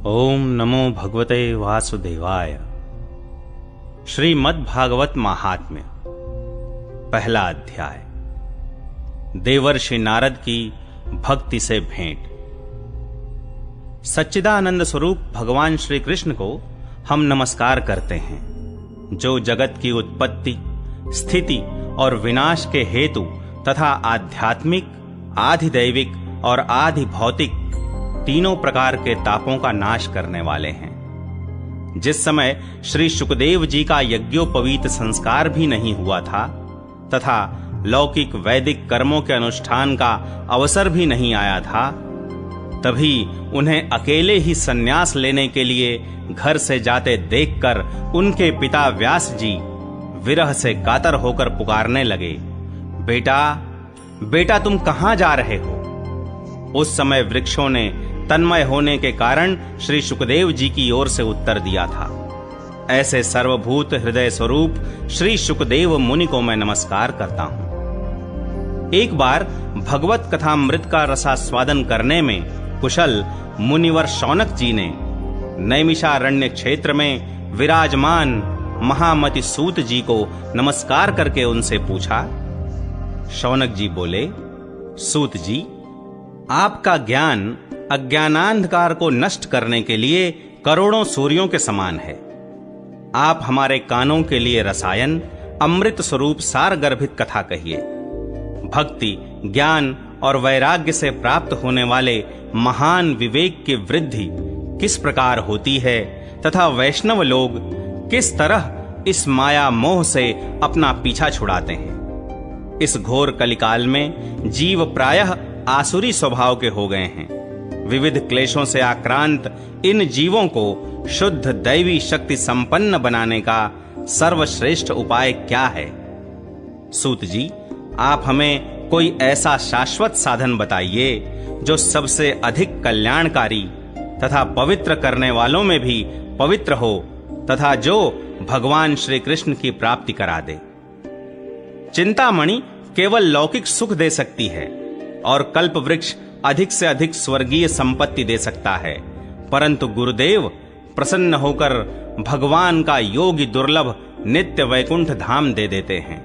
ओम नमो भगवते वासुदेवाय। श्रीमद्भागवत महात्म्य, पहला अध्याय। देवर्षि नारद की भक्ति से भेंट। सच्चिदानंद स्वरूप भगवान श्री कृष्ण को हम नमस्कार करते हैं, जो जगत की उत्पत्ति, स्थिति और विनाश के हेतु तथा आध्यात्मिक, आधिदैविक और आधि भौतिक तीनों प्रकार के तापों का नाश करने वाले हैं। जिस समय श्री सुखदेव जी का यज्ञोपवीत संस्कार भी नहीं हुआ था तथा लौकिक वैदिक कर्मों के अनुष्ठान का अवसर भी नहीं आया था, तभी उन्हें अकेले ही संन्यास लेने के लिए घर से जाते देखकर उनके पिता व्यास जी विरह से कातर होकर पुकारने लगे, बेटा बेटा तुम कहां जा रहे हो? उस समय वृक्षों ने तन्मय होने के कारण श्री सुखदेव जी की ओर से उत्तर दिया था, ऐसे सर्वभूत हृदय स्वरूप श्री सुखदेव मुनि को मैं नमस्कार करता हूं। एक बार भगवत कथामृत का रसास्वादन करने में कुशल मुनिवर शौनक जी ने नैमिषारण्य क्षेत्र में विराजमान महामति सूत जी को नमस्कार करके उनसे पूछा। शौनक जी बोले, सूत जी, आपका ज्ञान अज्ञानांधकार को नष्ट करने के लिए करोड़ों सूर्यों के समान है। आप हमारे कानों के लिए रसायन, अमृत स्वरूप सार गर्भित कथा कहिए। भक्ति, ज्ञान और वैराग्य से प्राप्त होने वाले महान विवेक की वृद्धि किस प्रकार होती है तथा वैष्णव लोग किस तरह इस माया मोह से अपना पीछा छुड़ाते हैं। इस घोर कलिकाल में जीव प्रायः आसुरी स्वभाव के हो गए हैं। विविध क्लेशों से आक्रांत इन जीवों को शुद्ध दैवी शक्ति संपन्न बनाने का सर्वश्रेष्ठ उपाय क्या है? सूत जी, आप हमें कोई ऐसा शाश्वत साधन बताइए जो सबसे अधिक कल्याणकारी तथा पवित्र करने वालों में भी पवित्र हो तथा जो भगवान श्री कृष्ण की प्राप्ति करा दे। चिंतामणि केवल लौकिक सुख दे सकती है और कल्प वृक्ष अधिक से अधिक स्वर्गीय संपत्ति दे सकता है, परंतु गुरुदेव प्रसन्न होकर भगवान का योगी दुर्लभ नित्य वैकुंठ धाम दे देते हैं।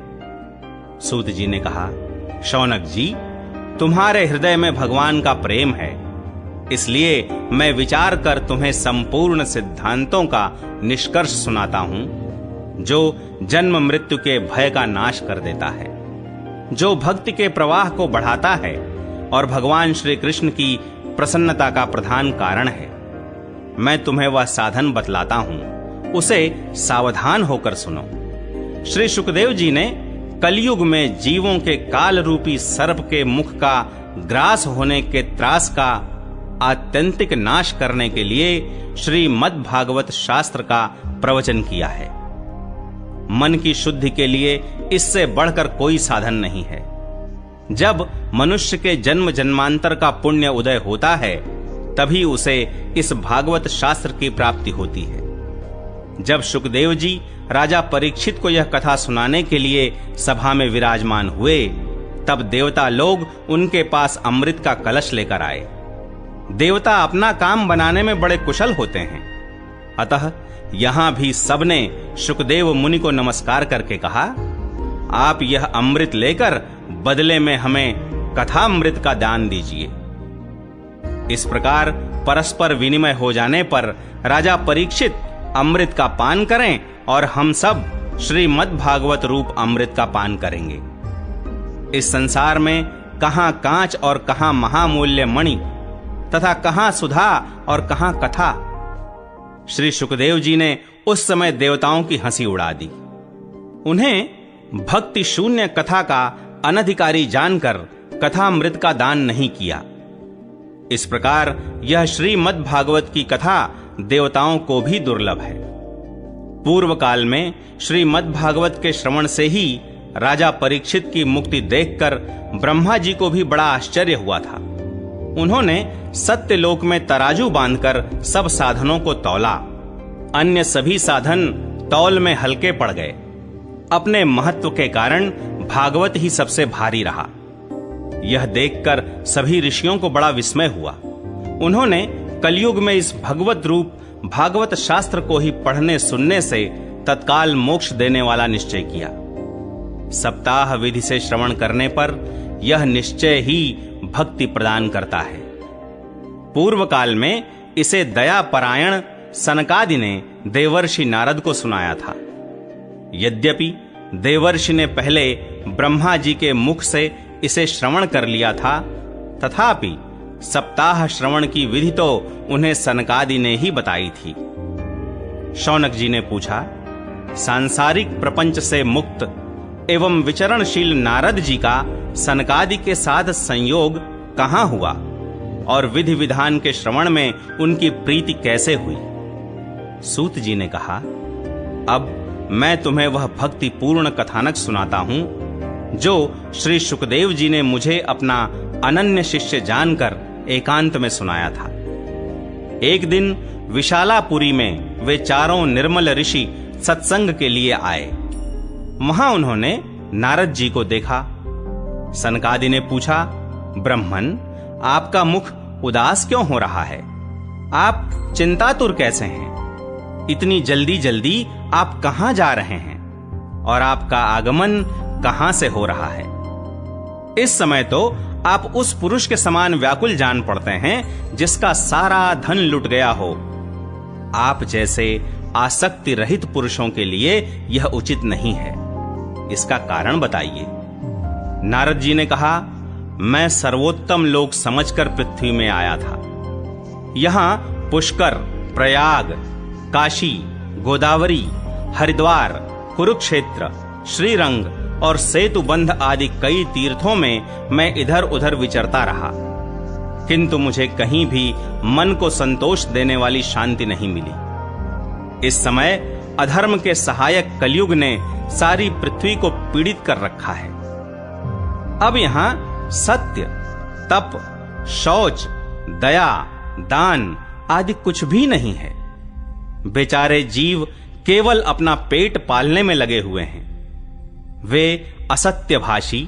सूत जी ने कहा, शौनक जी, तुम्हारे हृदय में भगवान का प्रेम है, इसलिए मैं विचार कर तुम्हें संपूर्ण सिद्धांतों का निष्कर्ष सुनाता हूं, जो जन्म मृत्यु के भय का नाश कर देता है, जो भक्ति के प्रवाह को बढ़ाता है और भगवान श्री कृष्ण की प्रसन्नता का प्रधान कारण है। मैं तुम्हें वह साधन बतलाता हूं, उसे सावधान होकर सुनो। श्री सुखदेव जी ने कलयुग में जीवों के काल रूपी सर्प के मुख का ग्रास होने के त्रास का आत्यंतिक नाश करने के लिए श्रीमद्भागवत शास्त्र का प्रवचन किया है। मन की शुद्धि के लिए इससे बढ़कर कोई साधन नहीं है। जब मनुष्य के जन्म जन्मांतर का पुण्य उदय होता है, तभी उसे इस भागवत शास्त्र की प्राप्ति होती है। जब सुखदेव जी राजा परीक्षित को यह कथा सुनाने के लिए सभा में विराजमान हुए, तब देवता लोग उनके पास अमृत का कलश लेकर आए। देवता अपना काम बनाने में बड़े कुशल होते हैं, अतः यहां भी सबने सुखदेव मुनि को नमस्कार करके कहा, आप यह अमृत लेकर बदले में हमें कथामृत का दान दीजिए। इस प्रकार परस्पर विनिमय हो जाने पर राजा परीक्षित अमृत का पान करें और हम सब श्रीमद्भागवत रूप अमृत का पान करेंगे। इस संसार में कहां कांच और कहां महामूल्य मणि तथा कहां सुधा और कहां कथा। श्री सुखदेव जी ने उस समय देवताओं की हंसी उड़ा दी। उन्हें भक्ति शून्य कथा का अनधिकारी जानकर कथामृत का दान नहीं किया। इस प्रकार यह श्रीमद्भागवत की कथा देवताओं को भी दुर्लभ है। पूर्व काल में श्रीमद्भागवत के श्रवण से ही राजा परीक्षित की मुक्ति देखकर ब्रह्मा जी को भी बड़ा आश्चर्य हुआ था। उन्होंने सत्यलोक में तराजू बांधकर सब साधनों को तौला। अन्य सभी साधन तौल में हल्के पड़ गए। अपने महत्व के कारण भागवत ही सबसे भारी रहा। यह देखकर सभी ऋषियों को बड़ा विस्मय हुआ। उन्होंने कलयुग में इस भगवत रूप भागवत शास्त्र को ही पढ़ने सुनने से तत्काल मोक्ष देने वाला निश्चय किया। सप्ताह विधि से श्रवण करने पर यह निश्चय ही भक्ति प्रदान करता है। पूर्व काल में इसे दया परायण सनकादि ने देवर्षि नारद को सुनाया था। यद्यपि देवर्षि ने पहले ब्रह्मा जी के मुख से इसे श्रवण कर लिया था, तथापि सप्ताह श्रवण की विधि तो उन्हें सनकादि ने ही बताई थी। शौनक जी ने पूछा, सांसारिक प्रपंच से मुक्त एवं विचरणशील नारद जी का सनकादि के साथ संयोग कहां हुआ और विधि विधान के श्रवण में उनकी प्रीति कैसे हुई? सूत जी ने कहा, अब मैं तुम्हें वह भक्ति पूर्ण कथानक सुनाता हूं जो श्री शुकदेव जी ने मुझे अपना अनन्य शिष्य जानकर एकांत में सुनाया था। एक दिन विशालापुरी में वे चारों निर्मल ऋषि सत्संग के लिए आए। वहां उन्होंने नारद जी को देखा। सनकादि ने पूछा, ब्रह्मन, आपका मुख उदास क्यों हो रहा है? आप चिंतातुर कैसे हैं? इतनी जल्दी जल्दी आप कहां जा रहे हैं और आपका आगमन कहां से हो रहा है? इस समय तो आप उस पुरुष के समान व्याकुल जान पड़ते हैं जिसका सारा धन लुट गया हो। आप जैसे आसक्ति रहित पुरुषों के लिए यह उचित नहीं है। इसका कारण बताइए। नारद जी ने कहा, मैं सर्वोत्तम लोक समझकर पृथ्वी में आया था। यहां पुष्कर, प्रयाग, काशी, गोदावरी, हरिद्वार, कुरुक्षेत्र, श्रीरंग और सेतुबंध आदि कई तीर्थों में मैं इधर उधर विचरता रहा, किंतु मुझे कहीं भी मन को संतोष देने वाली शांति नहीं मिली। इस समय अधर्म के सहायक कलयुग ने सारी पृथ्वी को पीड़ित कर रखा है। अब यहां सत्य, तप, शौच, दया, दान आदि कुछ भी नहीं है। बेचारे जीव केवल अपना पेट पालने में लगे हुए हैं। वे असत्यभाषी,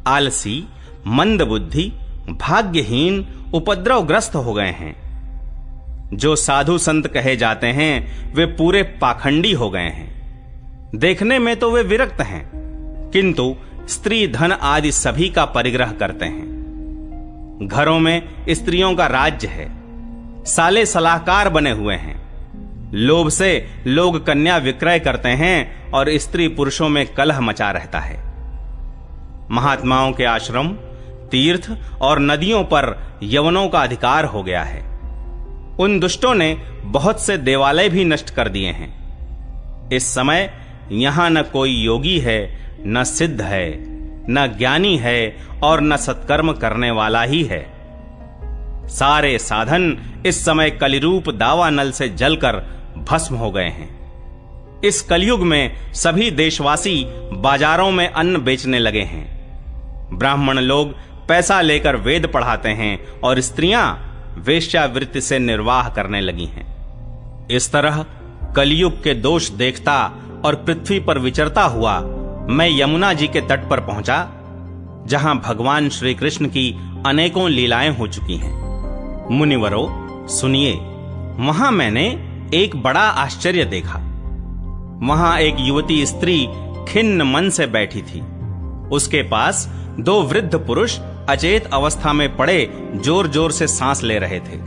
आलसी, मंदबुद्धि, भाग्यहीन, उपद्रवग्रस्त हो गए हैं। जो साधु संत कहे जाते हैं वे पूरे पाखंडी हो गए हैं। देखने में तो वे विरक्त हैं, किंतु स्त्री धन आदि सभी का परिग्रह करते हैं। घरों में स्त्रियों का राज्य है। साले सलाहकार बने हुए हैं। लोभ से लोग कन्या विक्रय करते हैं और स्त्री पुरुषों में कलह मचा रहता है। महात्माओं के आश्रम, तीर्थ और नदियों पर यवनों का अधिकार हो गया है। उन दुष्टों ने बहुत से देवालय भी नष्ट कर दिए हैं। इस समय यहां न कोई योगी है, न सिद्ध है, न ज्ञानी है और न सत्कर्म करने वाला ही है। सारे साधन इस समय कलिरूप दावानल से जलकर भस्म हो गए हैं। इस कलयुग में सभी देशवासी बाजारों में अन्न बेचने लगे हैं। ब्राह्मण लोग पैसा लेकर वेद पढ़ाते हैं और स्त्रियां वेश्यावृत्ति से निर्वाह करने लगी हैं। इस तरह कलयुग के दोष देखता और पृथ्वी पर विचरता हुआ मैं यमुना जी के तट पर पहुंचा, जहां भगवान श्री कृष्ण की अनेकों लीलाएं हो चुकी हैं। मुनिवरों, सुनिए, वहां मैंने एक बड़ा आश्चर्य देखा। वहां एक युवती स्त्री खिन्न मन से बैठी थी। उसके पास दो वृद्ध पुरुष अचेत अवस्था में पड़े जोर जोर से सांस ले रहे थे।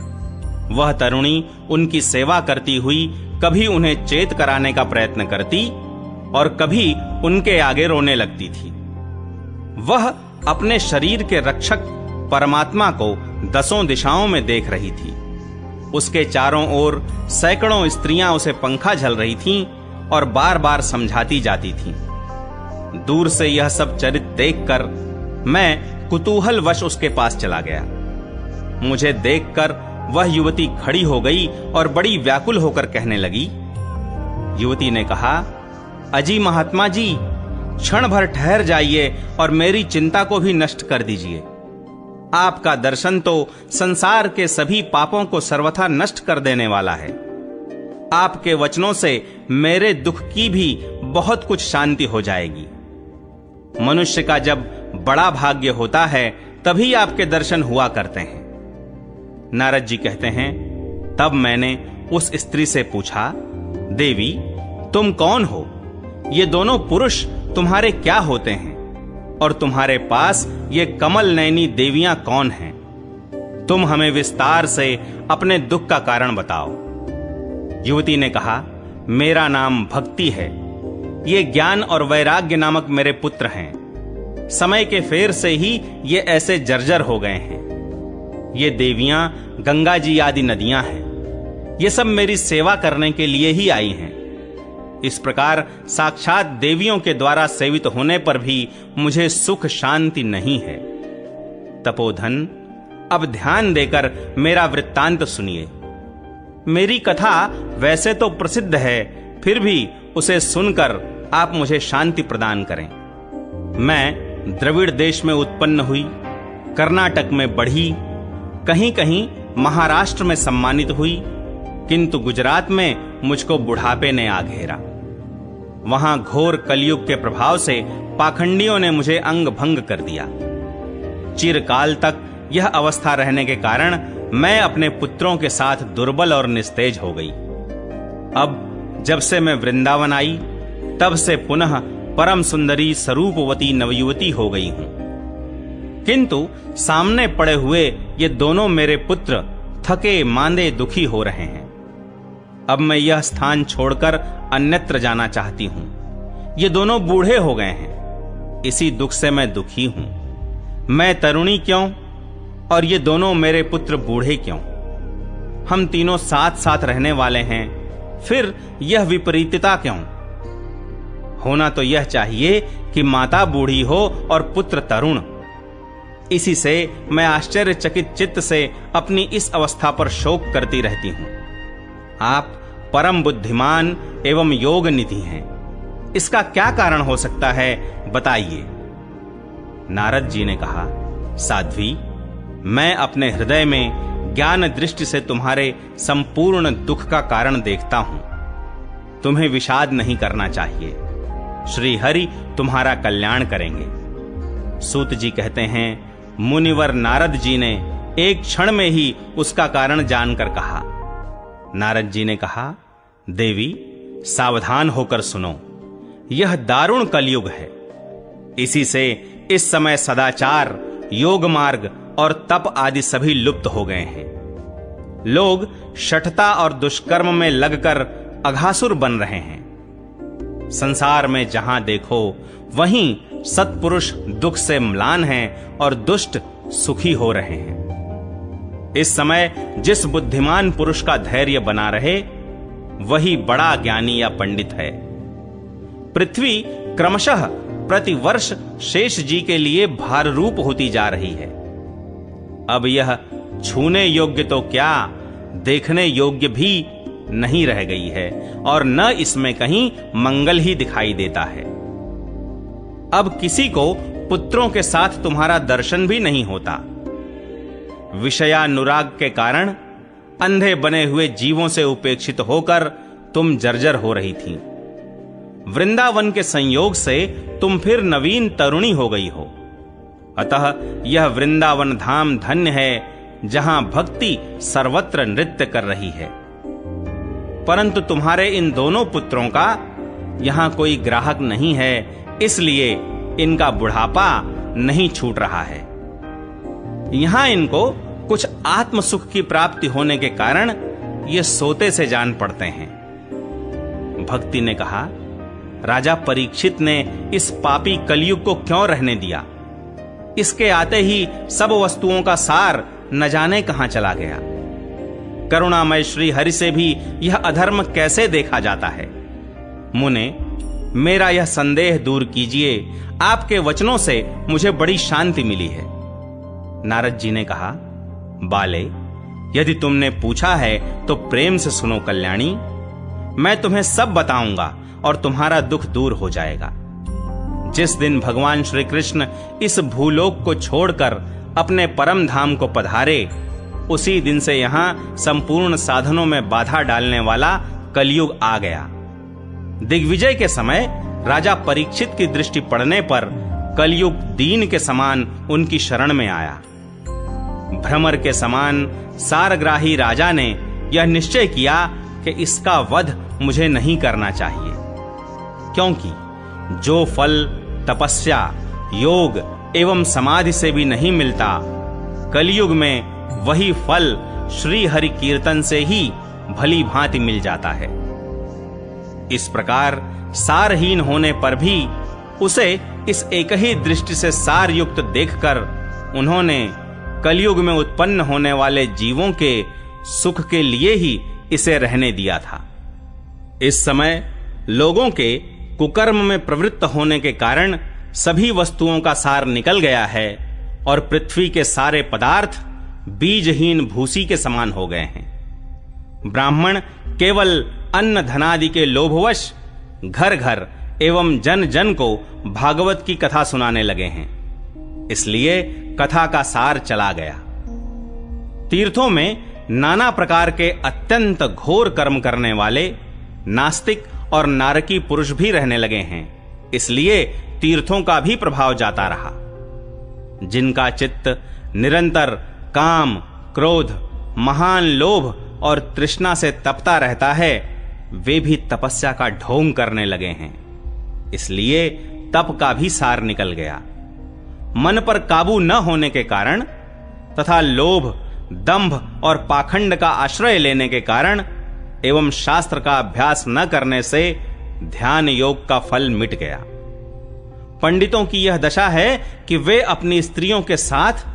वह तरुणी उनकी सेवा करती हुई कभी उन्हें चेत कराने का प्रयत्न करती और कभी उनके आगे रोने लगती थी। वह अपने शरीर के रक्षक परमात्मा को दसों दिशाओं में देख रही थी। उसके चारों ओर सैकड़ों स्त्रियां उसे पंखा झल रही थीं और बार बार समझाती जाती थीं। दूर से यह सब चरित्र देखकर मैं कुतूहलवश उसके पास चला गया। मुझे देखकर वह युवती खड़ी हो गई और बड़ी व्याकुल होकर कहने लगी। युवती ने कहा, अजी महात्मा जी, क्षण भर ठहर जाइए और मेरी चिंता को भी नष्ट कर दीजिए। आपका दर्शन तो संसार के सभी पापों को सर्वथा नष्ट कर देने वाला है। आपके वचनों से मेरे दुख की भी बहुत कुछ शांति हो जाएगी। मनुष्य का जब बड़ा भाग्य होता है तभी आपके दर्शन हुआ करते हैं। नारद जी कहते हैं, तब मैंने उस स्त्री से पूछा, देवी तुम कौन हो? ये दोनों पुरुष तुम्हारे क्या होते हैं? और तुम्हारे पास ये कमल नयनी देवियां कौन हैं? तुम हमें विस्तार से अपने दुख का कारण बताओ। युवती ने कहा, मेरा नाम भक्ति है। ये ज्ञान और वैराग्य नामक मेरे पुत्र हैं। समय के फेर से ही ये ऐसे जर्जर हो गए हैं। ये देवियां गंगा जी आदि नदियां हैं। ये सब मेरी सेवा करने के लिए ही आई हैं। इस प्रकार साक्षात देवियों के द्वारा सेवित होने पर भी मुझे सुख शांति नहीं है। तपोधन, अब ध्यान देकर मेरा वृत्तांत सुनिए। मेरी कथा वैसे तो प्रसिद्ध है, फिर भी उसे सुनकर आप मुझे शांति प्रदान करें। मैं द्रविड़ देश में उत्पन्न हुई, कर्नाटक में बढ़ी, कहीं कहीं महाराष्ट्र में सम्मानित हुई, किंतु गुजरात में मुझको बुढ़ापे ने आ घेरा। वहां घोर कलयुग के प्रभाव से पाखंडियों ने मुझे अंग भंग कर दिया। चिरकाल तक यह अवस्था रहने के कारण मैं अपने पुत्रों के साथ दुर्बल और निस्तेज हो गई। अब जब से मैं वृंदावन आई, तब से पुनः परम सुंदरी स्वरूपवती नवयुवती हो गई हूं। किंतु सामने पड़े हुए ये दोनों मेरे पुत्र थके मांदे दुखी हो रहे हैं। अब मैं यह स्थान छोड़कर अन्यत्र जाना चाहती हूं। ये दोनों बूढ़े हो गए हैं, इसी दुख से मैं दुखी हूं। मैं तरुणी क्यों और ये दोनों मेरे पुत्र बूढ़े क्यों? हम तीनों साथ साथ रहने वाले हैं, फिर यह विपरीतता क्यों? होना तो यह चाहिए कि माता बूढ़ी हो और पुत्र तरुण। इसी से मैं आश्चर्यचकित चित्त से अपनी इस अवस्था पर शोक करती रहती हूं। आप परम बुद्धिमान एवं योग निधि हैं। इसका क्या कारण हो सकता है, बताइए। नारद जी ने कहा, साध्वी, मैं अपने हृदय में ज्ञान दृष्टि से तुम्हारे संपूर्ण दुख का कारण देखता हूं। तुम्हें विषाद नहीं करना चाहिए। श्री हरि तुम्हारा कल्याण करेंगे। सूत जी कहते हैं, मुनिवर नारद जी ने एक क्षण में ही उसका कारण जानकर कहा। नारद जी ने कहा, देवी सावधान होकर सुनो, यह दारुण कलयुग है। इसी से इस समय सदाचार, योग मार्ग और तप आदि सभी लुप्त हो गए हैं। लोग शठता और दुष्कर्म में लगकर अघासुर बन रहे हैं। संसार में जहां देखो वहीं सत्पुरुष दुख से म्लान हैं और दुष्ट सुखी हो रहे हैं। इस समय जिस बुद्धिमान पुरुष का धैर्य बना रहे, वही बड़ा ज्ञानी या पंडित है। पृथ्वी क्रमशः प्रतिवर्ष शेष जी के लिए भार रूप होती जा रही है। अब यह छूने योग्य तो क्या, देखने योग्य भी नहीं रह गई है और न इसमें कहीं मंगल ही दिखाई देता है। अब किसी को पुत्रों के साथ तुम्हारा दर्शन भी नहीं होता। विषयानुराग के कारण अंधे बने हुए जीवों से उपेक्षित होकर तुम जर्जर हो रही थी। वृंदावन के संयोग से तुम फिर नवीन तरुणी हो गई हो। अतः यह वृंदावन धाम धन्य है, जहां भक्ति सर्वत्र नृत्य कर रही है। परंतु तुम्हारे इन दोनों पुत्रों का यहां कोई ग्राहक नहीं है, इसलिए इनका बुढ़ापा नहीं छूट रहा है। यहां इनको कुछ आत्म सुख की प्राप्ति होने के कारण ये सोते से जान पड़ते हैं। भक्ति ने कहा, राजा परीक्षित ने इस पापी कलयुग को क्यों रहने दिया? इसके आते ही सब वस्तुओं का सार न जाने कहां चला गया। करुणामय श्री हरि से भी यह अधर्म कैसे देखा जाता है? मुने, मेरा यह संदेह दूर कीजिए। आपके वचनों से मुझे बड़ी शांति मिली है। नारद जी ने कहा, बाले, यदि तुमने पूछा है तो प्रेम से सुनो कल्याणी। मैं तुम्हें सब बताऊंगा और तुम्हारा दुख दूर हो जाएगा। जिस दिन भगवान श्री कृष्ण इस भूलोक को छोड़कर अपने परम धाम को पधारे, उसी दिन से यहां संपूर्ण साधनों में बाधा डालने वाला कलयुग आ गया। दिग्विजय के समय राजा परीक्षित की दृष्टि पड़ने पर कलयुग दीन के समान उनकी शरण में आया। भ्रमर के समान सारग्राही राजा ने यह निश्चय किया कि इसका वध मुझे नहीं करना चाहिए, क्योंकि जो फल तपस्या, योग एवं समाधि से भी नहीं मिलता, कलयुग में वही फल श्री हरि कीर्तन से ही भली भांति मिल जाता है। इस प्रकार सारहीन होने पर भी उसे इस एक ही दृष्टि से सार युक्त देखकर उन्होंने कलयुग में उत्पन्न होने वाले जीवों के सुख के लिए ही इसे रहने दिया था। इस समय लोगों के कुकर्म में प्रवृत्त होने के कारण सभी वस्तुओं का सार निकल गया है और पृथ्वी के सारे पदार्थ बीजहीन भूसी के समान हो गए हैं। ब्राह्मण केवल अन्न धनादि के लोभवश घर घर एवं जन जन को भागवत की कथा सुनाने लगे हैं, इसलिए कथा का सार चला गया। तीर्थों में नाना प्रकार के अत्यंत घोर कर्म करने वाले नास्तिक और नारकी पुरुष भी रहने लगे हैं, इसलिए तीर्थों का भी प्रभाव जाता रहा। जिनका चित्त निरंतर काम, क्रोध, महान लोभ और तृष्णा से तपता रहता है, वे भी तपस्या का ढोंग करने लगे हैं, इसलिए तप का भी सार निकल गया। मन पर काबू न होने के कारण तथा लोभ, दंभ और पाखंड का आश्रय लेने के कारण एवं शास्त्र का अभ्यास न करने से ध्यान योग का फल मिट गया। पंडितों की यह दशा है कि वे अपनी स्त्रियों के साथ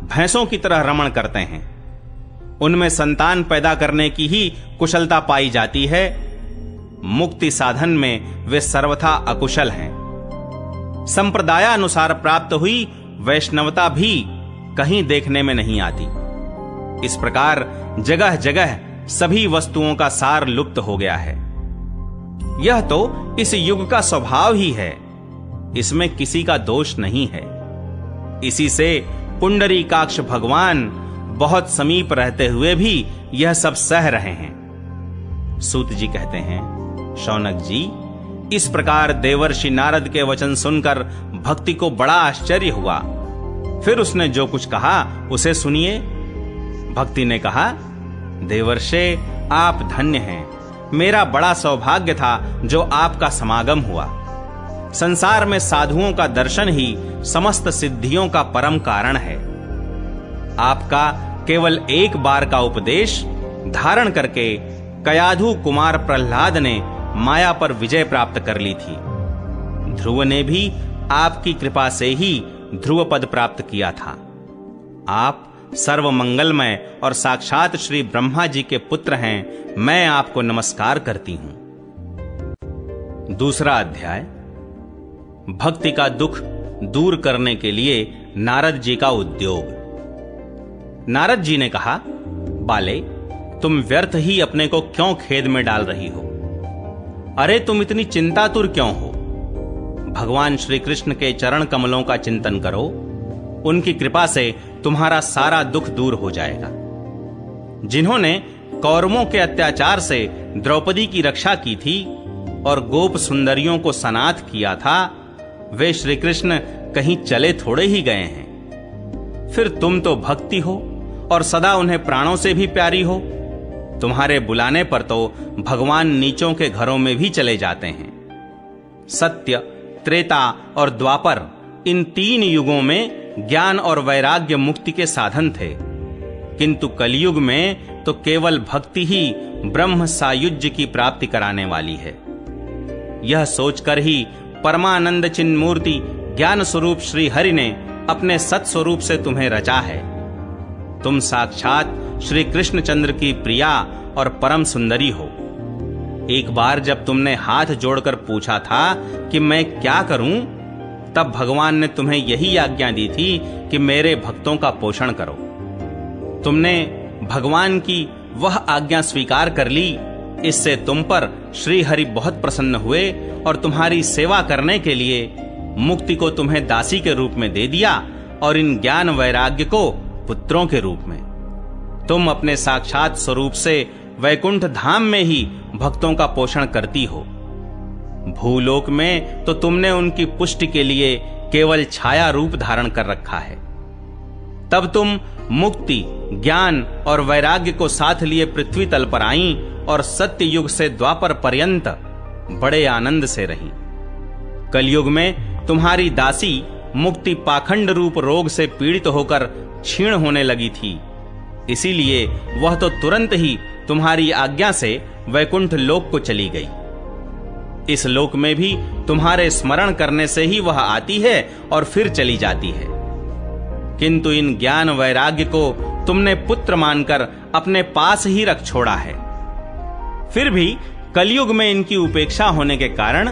भैंसों की तरह रमण करते हैं। उनमें संतान पैदा करने की ही कुशलता पाई जाती है, मुक्ति साधन में वे सर्वथा अकुशल हैं। संप्रदायानुसार प्राप्त हुई वैष्णवता भी कहीं देखने में नहीं आती। इस प्रकार जगह जगह सभी वस्तुओं का सार लुप्त हो गया है। यह तो इस युग का स्वभाव ही है, इसमें किसी का दोष नहीं है। इसी से पुंडरीकाक्ष भगवान बहुत समीप रहते हुए भी यह सब सह रहे हैं। सूत जी कहते हैं, शौनक जी, इस प्रकार देवर्षि नारद के वचन सुनकर भक्ति को बड़ा आश्चर्य हुआ। फिर उसने जो कुछ कहा उसे सुनिए। भक्ति ने कहा, देवर्षे आप धन्य हैं, मेरा बड़ा सौभाग्य था जो आपका समागम हुआ। संसार में साधुओं का दर्शन ही समस्त सिद्धियों का परम कारण है। आपका केवल एक बार का उपदेश धारण करके कयाधु कुमार प्रहलाद ने माया पर विजय प्राप्त कर ली थी। ध्रुव ने भी आपकी कृपा से ही ध्रुव पद प्राप्त किया था। आप सर्व मंगलमय और साक्षात श्री ब्रह्मा जी के पुत्र हैं। मैं आपको नमस्कार करती हूं। दूसरा अध्याय, भक्ति का दुख दूर करने के लिए नारद जी का उद्योग। नारद जी ने कहा, बाले, तुम व्यर्थ ही अपने को क्यों खेद में डाल रही हो? अरे तुम इतनी चिंतातुर क्यों हो? भगवान श्री कृष्ण के चरण कमलों का चिंतन करो, उनकी कृपा से तुम्हारा सारा दुख दूर हो जाएगा। जिन्होंने कौरवों के अत्याचार से द्रौपदी की रक्षा की थी और गोप सुंदरियों को सनाथ किया था, वे श्री कृष्ण कहीं चले थोड़े ही गए हैं। फिर तुम तो भक्ति हो और सदा उन्हें प्राणों से भी प्यारी हो। तुम्हारे बुलाने पर तो भगवान नीचों के घरों में भी चले जाते हैं। सत्य, त्रेता और द्वापर, इन 3 युगों में ज्ञान और वैराग्य मुक्ति के साधन थे, किंतु कलयुग में तो केवल भक्ति ही ब्रह्म सायुज्य की प्राप्ति कराने वाली है। यह सोचकर ही परमानंद चिन्मूर्ति ज्ञान स्वरूप श्री हरि ने अपने सत्स्वरूप से तुम्हें रचा है। तुम साक्षात श्री कृष्णचंद्र की प्रिया और परम सुंदरी हो। एक बार जब तुमने हाथ जोड़कर पूछा था कि मैं क्या करूं, तब भगवान ने तुम्हें यही आज्ञा दी थी कि मेरे भक्तों का पोषण करो। तुमने भगवान की वह आज्ञा स्वीकार कर ली। इससे तुम पर श्री हरि बहुत प्रसन्न हुए और तुम्हारी सेवा करने के लिए मुक्ति को तुम्हें दासी के रूप में दे दिया और इन ज्ञान वैराग्य को पुत्रों के रूप में। तुम अपने साक्षात स्वरूप से वैकुंठ धाम में ही भक्तों का पोषण करती हो। भूलोक में तो तुमने उनकी पुष्टि के लिए केवल छाया रूप धारण कर रखा है। तब तुम मुक्ति, ज्ञान और वैराग्य को साथ लिए पृथ्वी तल पर आईं और सत्य युग से द्वापर पर्यंत बड़े आनंद से रहीं। कलयुग में तुम्हारी दासी मुक्ति पाखंड रूप रोग से पीड़ित होकर क्षीण होने लगी थी, इसीलिए वह तो तुरंत ही तुम्हारी आज्ञा से वैकुंठ लोक को चली गई। इस लोक में भी तुम्हारे स्मरण करने से ही वह आती है और फिर चली जाती है, किंतु इन ज्ञान वैराग्य को तुमने पुत्र मानकर अपने पास ही रख छोड़ा है। फिर भी कलयुग में इनकी उपेक्षा होने के कारण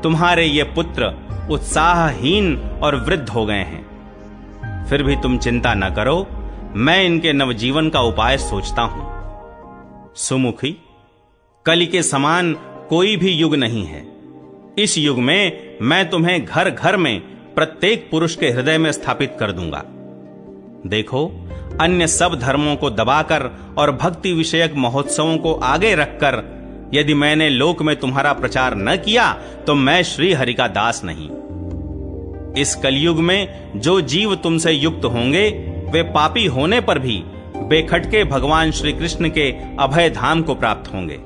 तुम्हारे ये पुत्र उत्साहहीन और वृद्ध हो गए हैं। फिर भी तुम चिंता न करो, मैं इनके नवजीवन का उपाय सोचता हूं। सुमुखी, कलि के समान कोई भी युग नहीं है। इस युग में मैं तुम्हें घर घर में प्रत्येक पुरुष के हृदय में स्थापित कर दूंगा। देखो, अन्य सब धर्मों को दबाकर और भक्ति विषयक महोत्सवों को आगे रखकर यदि मैंने लोक में तुम्हारा प्रचार न किया तो मैं श्री हरि का दास नहीं। इस कलयुग में जो जीव तुमसे युक्त होंगे वे पापी होने पर भी बेखटके भगवान श्री कृष्ण के अभय धाम को प्राप्त होंगे।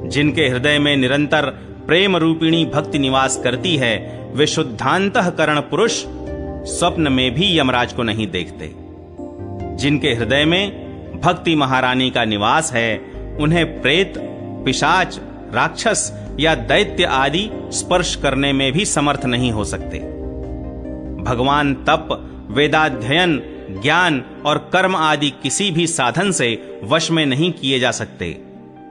जिनके हृदय में निरंतर प्रेम रूपिणी भक्ति निवास करती है, वे शुद्धांतःकरण पुरुष स्वप्न में भी यमराज को नहीं देखते। जिनके हृदय में भक्ति महारानी का निवास है, उन्हें प्रेत, पिशाच, राक्षस या दैत्य आदि स्पर्श करने में भी समर्थ नहीं हो सकते। भगवान तप, वेदाध्ययन, ज्ञान और कर्म आदि किसी भी साधन से वश में नहीं किए जा सकते।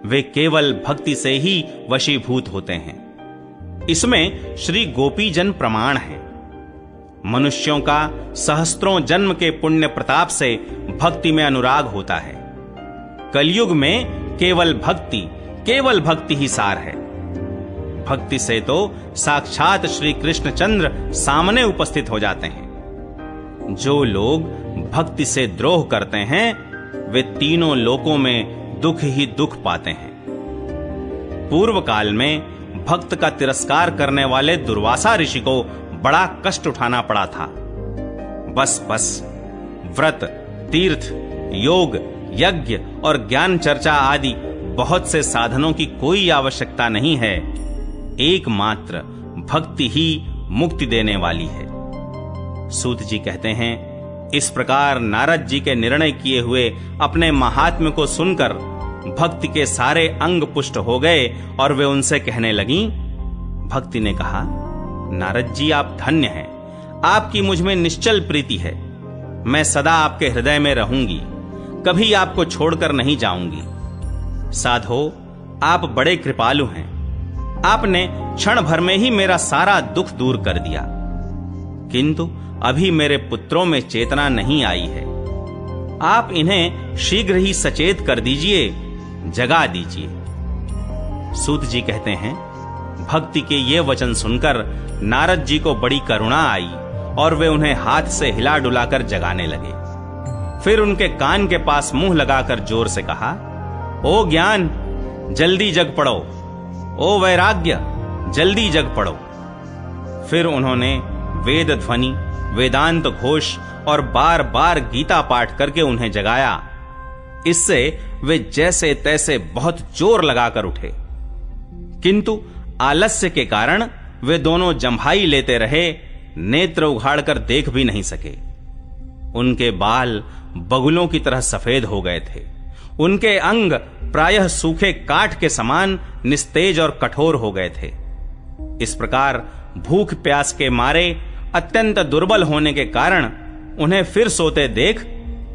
वे केवल भक्ति से ही वशीभूत होते हैं। इसमें श्री गोपीजन प्रमाण है। मनुष्यों का सहस्त्रों जन्म के पुण्य प्रताप से भक्ति में अनुराग होता है। कलयुग में केवल भक्ति ही सार है। भक्ति से तो साक्षात श्री कृष्णचंद्र सामने उपस्थित हो जाते हैं। जो लोग भक्ति से द्रोह करते हैं वे तीनों लोकों में दुख ही दुख पाते हैं। पूर्व काल में भक्त का तिरस्कार करने वाले दुर्वासा ऋषि को बड़ा कष्ट उठाना पड़ा था। बस व्रत, तीर्थ, योग, यज्ञ और ज्ञान चर्चा आदि बहुत से साधनों की कोई आवश्यकता नहीं है। एकमात्र भक्ति ही मुक्ति देने वाली है। सूत जी कहते हैं, इस प्रकार नारद जी के निर्णय किए हुए अपने महात्म्य को सुनकर भक्ति के सारे अंग पुष्ट हो गए और वे उनसे कहने लगीं। भक्ति ने कहा, नारद जी आप धन्य हैं, आपकी मुझ में निश्चल प्रीति है। मैं सदा आपके हृदय में रहूंगी, कभी आपको छोड़कर नहीं जाऊंगी। साधो, आप बड़े कृपालु हैं। आपने क्षण भर में ही मेरा सारा दुख दूर कर दिया, किंतु अभी मेरे पुत्रों में चेतना नहीं आई है। आप इन्हें शीघ्र ही सचेत कर दीजिए, जगा दीजिए। सूत जी कहते हैं, भक्ति के ये वचन सुनकर नारद जी को बड़ी करुणा आई और वे उन्हें हाथ से हिला डुलाकर जगाने लगे। फिर उनके कान के पास मुंह लगाकर जोर से कहा, ओ ज्ञान, जल्दी जग पड़ो। ओ वैराग्य, जल्दी जग पड़ो। फिर उन्होंने वेद ध्वनि, वेदांत घोष और बार बार गीता पाठ करके उन्हें जगाया। इससे वे जैसे तैसे बहुत जोर लगाकर उठे, किंतु आलस्य के कारण वे दोनों जम्भाई लेते रहे, नेत्र उघाड़कर देख भी नहीं सके। उनके बाल बगुलों की तरह सफेद हो गए थे। उनके अंग प्रायः सूखे काठ के समान निस्तेज और कठोर हो गए थे। इस प्रकार भूख प्यास के मारे अत्यंत दुर्बल होने के कारण उन्हें फिर सोते देख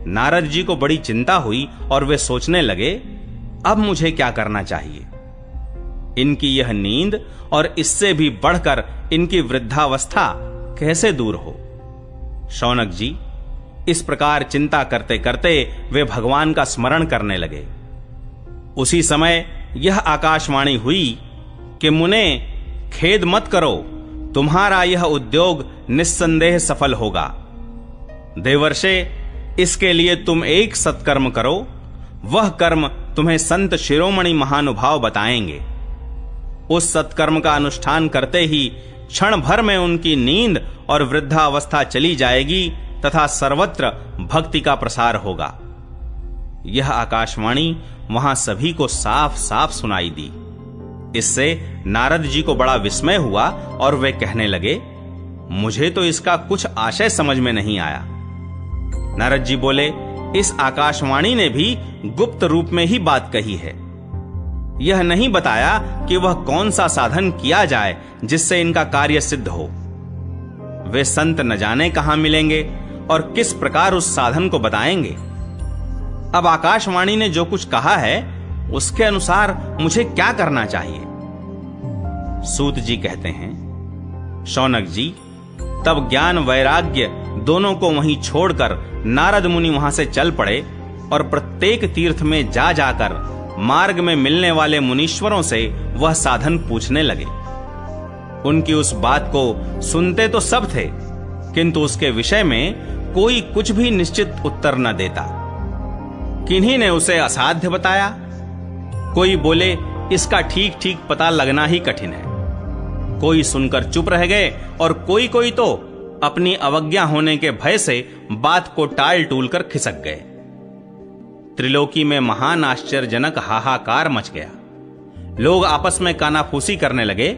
नारद जी को बड़ी चिंता हुई और वे सोचने लगे, अब मुझे क्या करना चाहिए। इनकी यह नींद और इससे भी बढ़कर इनकी वृद्धावस्था कैसे दूर हो। शौनक जी इस प्रकार चिंता करते करते वे भगवान का स्मरण करने लगे। उसी समय यह आकाशवाणी हुई कि मुने, खेद मत करो, तुम्हारा यह उद्योग निस्संदेह सफल होगा। देवर्षे, इसके लिए तुम एक सत्कर्म करो, वह कर्म तुम्हें संत शिरोमणि महानुभाव बताएंगे। उस सत्कर्म का अनुष्ठान करते ही क्षण भर में उनकी नींद और वृद्धावस्था चली जाएगी तथा सर्वत्र भक्ति का प्रसार होगा। यह आकाशवाणी वहां सभी को साफ साफ सुनाई दी। इससे नारद जी को बड़ा विस्मय हुआ और वे कहने लगे, मुझे तो इसका कुछ आशय समझ में नहीं आया। नारद जी बोले, इस आकाशवाणी ने भी गुप्त रूप में ही बात कही है। यह नहीं बताया कि वह कौन सा साधन किया जाए जिससे इनका कार्य सिद्ध हो। वे संत न जाने कहां मिलेंगे और किस प्रकार उस साधन को बताएंगे। अब आकाशवाणी ने जो कुछ कहा है उसके अनुसार मुझे क्या करना चाहिए? सूत जी कहते हैं, शौनक जी, तब ज्ञान वैराग्य दोनों को वहीं छोड़कर नारद मुनि वहां से चल पड़े और प्रत्येक तीर्थ में जा जाकर मार्ग में मिलने वाले मुनीश्वरों से वह साधन पूछने लगे। उनकी उस बात को सुनते तो सब थे, किंतु उसके विषय में कोई कुछ भी निश्चित उत्तर न देता। किन्हीं ने उसे असाध्य बताया, कोई बोले इसका ठीक ठीक पता लगना ही कठिन है। कोई सुनकर चुप रह गए और कोई कोई तो अपनी अवज्ञा होने के भय से बात को टाल टूल कर खिसक गए। त्रिलोकी में महान आश्चर्यजनक हाहाकार मच गया। लोग आपस में कानाफूसी करने लगे,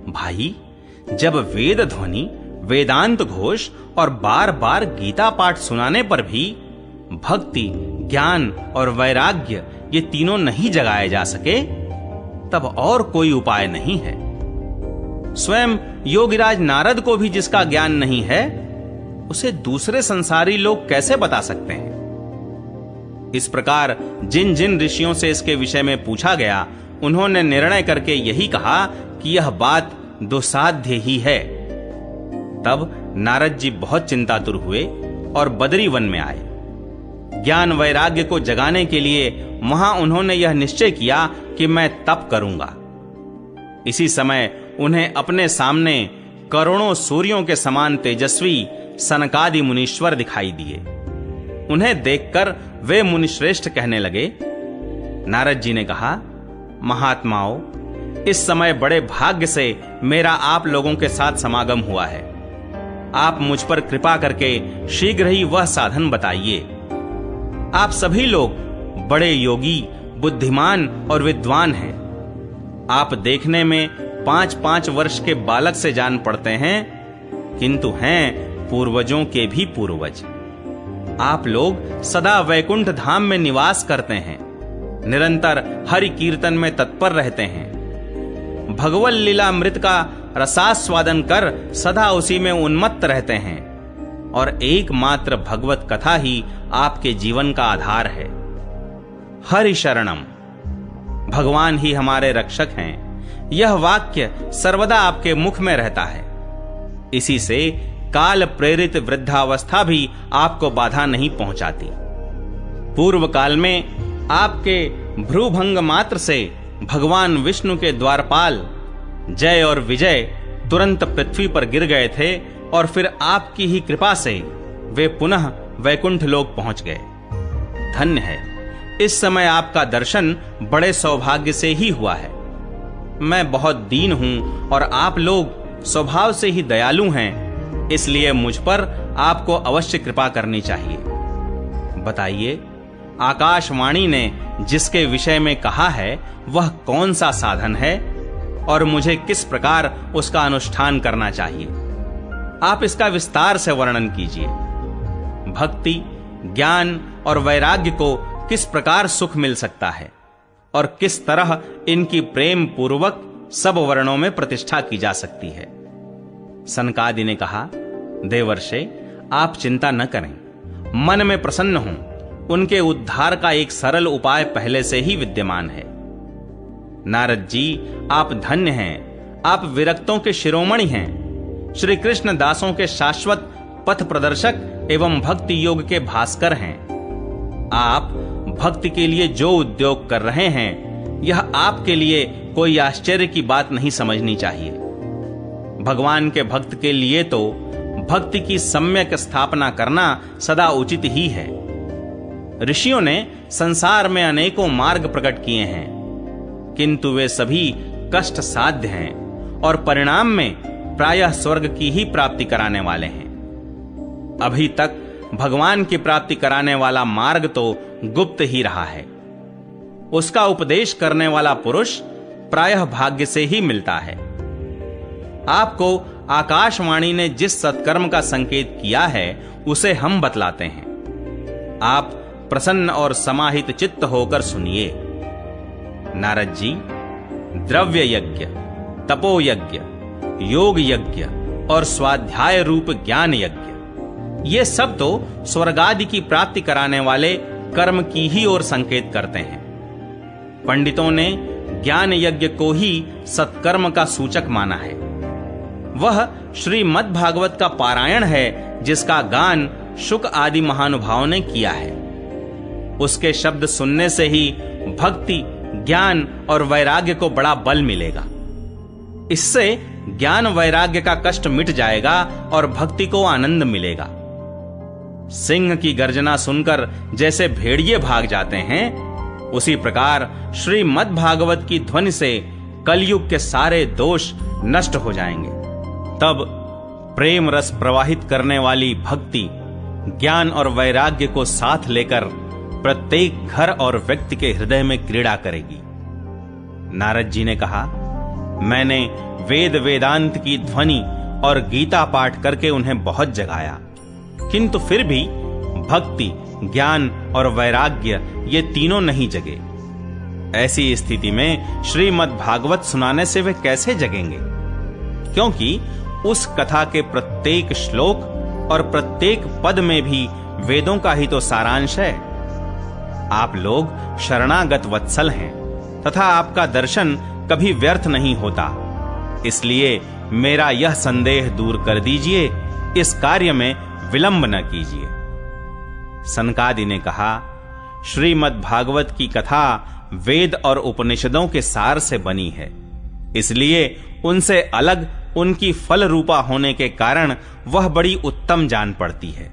भाई, जब वेद ध्वनि, वेदांत घोष और बार बार गीता पाठ सुनाने पर भी भक्ति, ज्ञान और वैराग्य ये तीनों नहीं जगाए जा सके, तब और कोई उपाय नहीं है। स्वयं योगीराज नारद को भी जिसका ज्ञान नहीं है, उसे दूसरे संसारी लोग कैसे बता सकते हैं? इस प्रकार जिन जिन ऋषियों से इसके विषय में पूछा गया, उन्होंने निर्णय करके यही कहा कि यह बात दुस्साध्य ही है। तब नारद जी बहुत चिंतातुर हुए और बदरी वन में आए। ज्ञान वैराग्य को जगाने के लिए वहां उन्होंने यह निश्चय किया कि मैं तप करूंगा। इसी समय उन्हें अपने सामने करोड़ों सूर्यों के समान तेजस्वी सनकादि मुनीश्वर दिखाई दिए। उन्हें देखकर वे मुनिश्रेष्ठ कहने लगे। नारद जी ने कहा, महात्माओं, इस समय बड़े भाग्य से मेरा आप लोगों के साथ समागम हुआ है। आप मुझ पर कृपा करके शीघ्र ही वह साधन बताइए। आप सभी लोग बड़े योगी, बुद्धिमान और विद्वान हैं। आप देखने में 5-5 वर्ष के बालक से जान पड़ते हैं, किंतु हैं पूर्वजों के भी पूर्वज। आप लोग सदा वैकुंठ धाम में निवास करते हैं, निरंतर हरि कीर्तन में तत्पर रहते हैं, भगवत लीला मृत का रसास्वादन कर सदा उसी में उन्मत्त रहते हैं, और एकमात्र भगवत कथा ही आपके जीवन का आधार है। हरि शरणम, भगवान ही हमारे रक्षक हैं, यह वाक्य सर्वदा आपके मुख में रहता है। इसी से काल प्रेरित वृद्धावस्था भी आपको बाधा नहीं पहुंचाती। पूर्व काल में आपके भ्रूभंग मात्र से भगवान विष्णु के द्वारपाल जय और विजय तुरंत पृथ्वी पर गिर गए थे, और फिर आपकी ही कृपा से वे पुनः वैकुंठ लोक पहुंच गए। धन्य है, इस समय आपका दर्शन बड़े सौभाग्य से ही हुआ है। मैं बहुत दीन हूं और आप लोग स्वभाव से ही दयालु हैं, इसलिए मुझ पर आपको अवश्य कृपा करनी चाहिए। बताइए, आकाशवाणी ने जिसके विषय में कहा है वह कौन सा साधन है और मुझे किस प्रकार उसका अनुष्ठान करना चाहिए? आप इसका विस्तार से वर्णन कीजिए। भक्ति, ज्ञान और वैराग्य को किस प्रकार सुख मिल सकता है और किस तरह इनकी प्रेम पूर्वक सब वर्णों में प्रतिष्ठा की जा सकती है? सनकादि ने कहा, देवर्षे, आप चिंता न करें, मन में प्रसन्न हों। उनके उद्धार का एक सरल उपाय पहले से ही विद्यमान है। नारद जी, आप धन्य हैं, आप विरक्तों के शिरोमणि हैं, श्री कृष्ण दासों के शाश्वत पथ प्रदर्शक एवं भक्ति योग के भास्कर हैं। आप भक्ति के लिए जो उद्योग कर रहे हैं, यह आपके लिए कोई आश्चर्य की बात नहीं समझनी चाहिए। भगवान के भक्त के लिए तो भक्ति की सम्यक स्थापना करना सदा उचित ही है। ऋषियों ने संसार में अनेकों मार्ग प्रकट किए हैं, किंतु वे सभी कष्ट साध्य हैं और परिणाम में प्रायः स्वर्ग की ही प्राप्ति कराने वाले हैं। अभी तक भगवान की प्राप्ति कराने वाला मार्ग तो गुप्त ही रहा है। उसका उपदेश करने वाला पुरुष प्रायः भाग्य से ही मिलता है। आपको आकाशवाणी ने जिस सत्कर्म का संकेत किया है उसे हम बतलाते हैं। आप प्रसन्न और समाहित चित्त होकर सुनिए। नारद जी, द्रव्य यज्ञ, तपो यज्ञ, योग यज्ञ और स्वाध्याय रूप ज्ञान यज्ञ, ये सब तो स्वर्गादि की प्राप्ति कराने वाले कर्म की ही ओर संकेत करते हैं। पंडितों ने ज्ञान यज्ञ को ही सत्कर्म का सूचक माना है। वह श्रीमद् भागवत का पारायण है जिसका गान शुक आदि महानुभावों ने किया है। उसके शब्द सुनने से ही भक्ति, ज्ञान और वैराग्य को बड़ा बल मिलेगा। इससे ज्ञान वैराग्य का कष्ट मिट जाएगा और भक्ति को आनंद मिलेगा। सिंह की गर्जना सुनकर जैसे भेड़िए भाग जाते हैं, उसी प्रकार श्रीमद् भागवत की ध्वनि से कलयुग के सारे दोष नष्ट हो जाएंगे। तब प्रेम रस प्रवाहित करने वाली भक्ति, ज्ञान और वैराग्य को साथ लेकर प्रत्येक घर और व्यक्ति के हृदय में क्रीड़ा करेगी। नारद जी ने कहा, मैंने वेद वेदांत की ध्वनि और गीता पाठ करके उन्हें बहुत जगाया, किंतु फिर भी भक्ति, ज्ञान और वैराग्य ये तीनों नहीं जगे। ऐसी स्थिति में श्रीमद् भागवत सुनाने से वे कैसे जगेंगे? क्योंकि उस कथा के प्रत्येक श्लोक और प्रत्येक पद में भी वेदों का ही तो सारांश है। आप लोग शरणागत वत्सल हैं तथा आपका दर्शन कभी व्यर्थ नहीं होता। इसलिए मेरा यह संदेह दूर कर दीजिए, इस कार्य में विलंब न कीजिए। सनकादि ने कहा, श्रीमद् भागवत की कथा वेद और उपनिषदों के सार से बनी है, इसलिए उनसे अलग उनकी फल रूपा होने के कारण वह बड़ी उत्तम जान पड़ती है।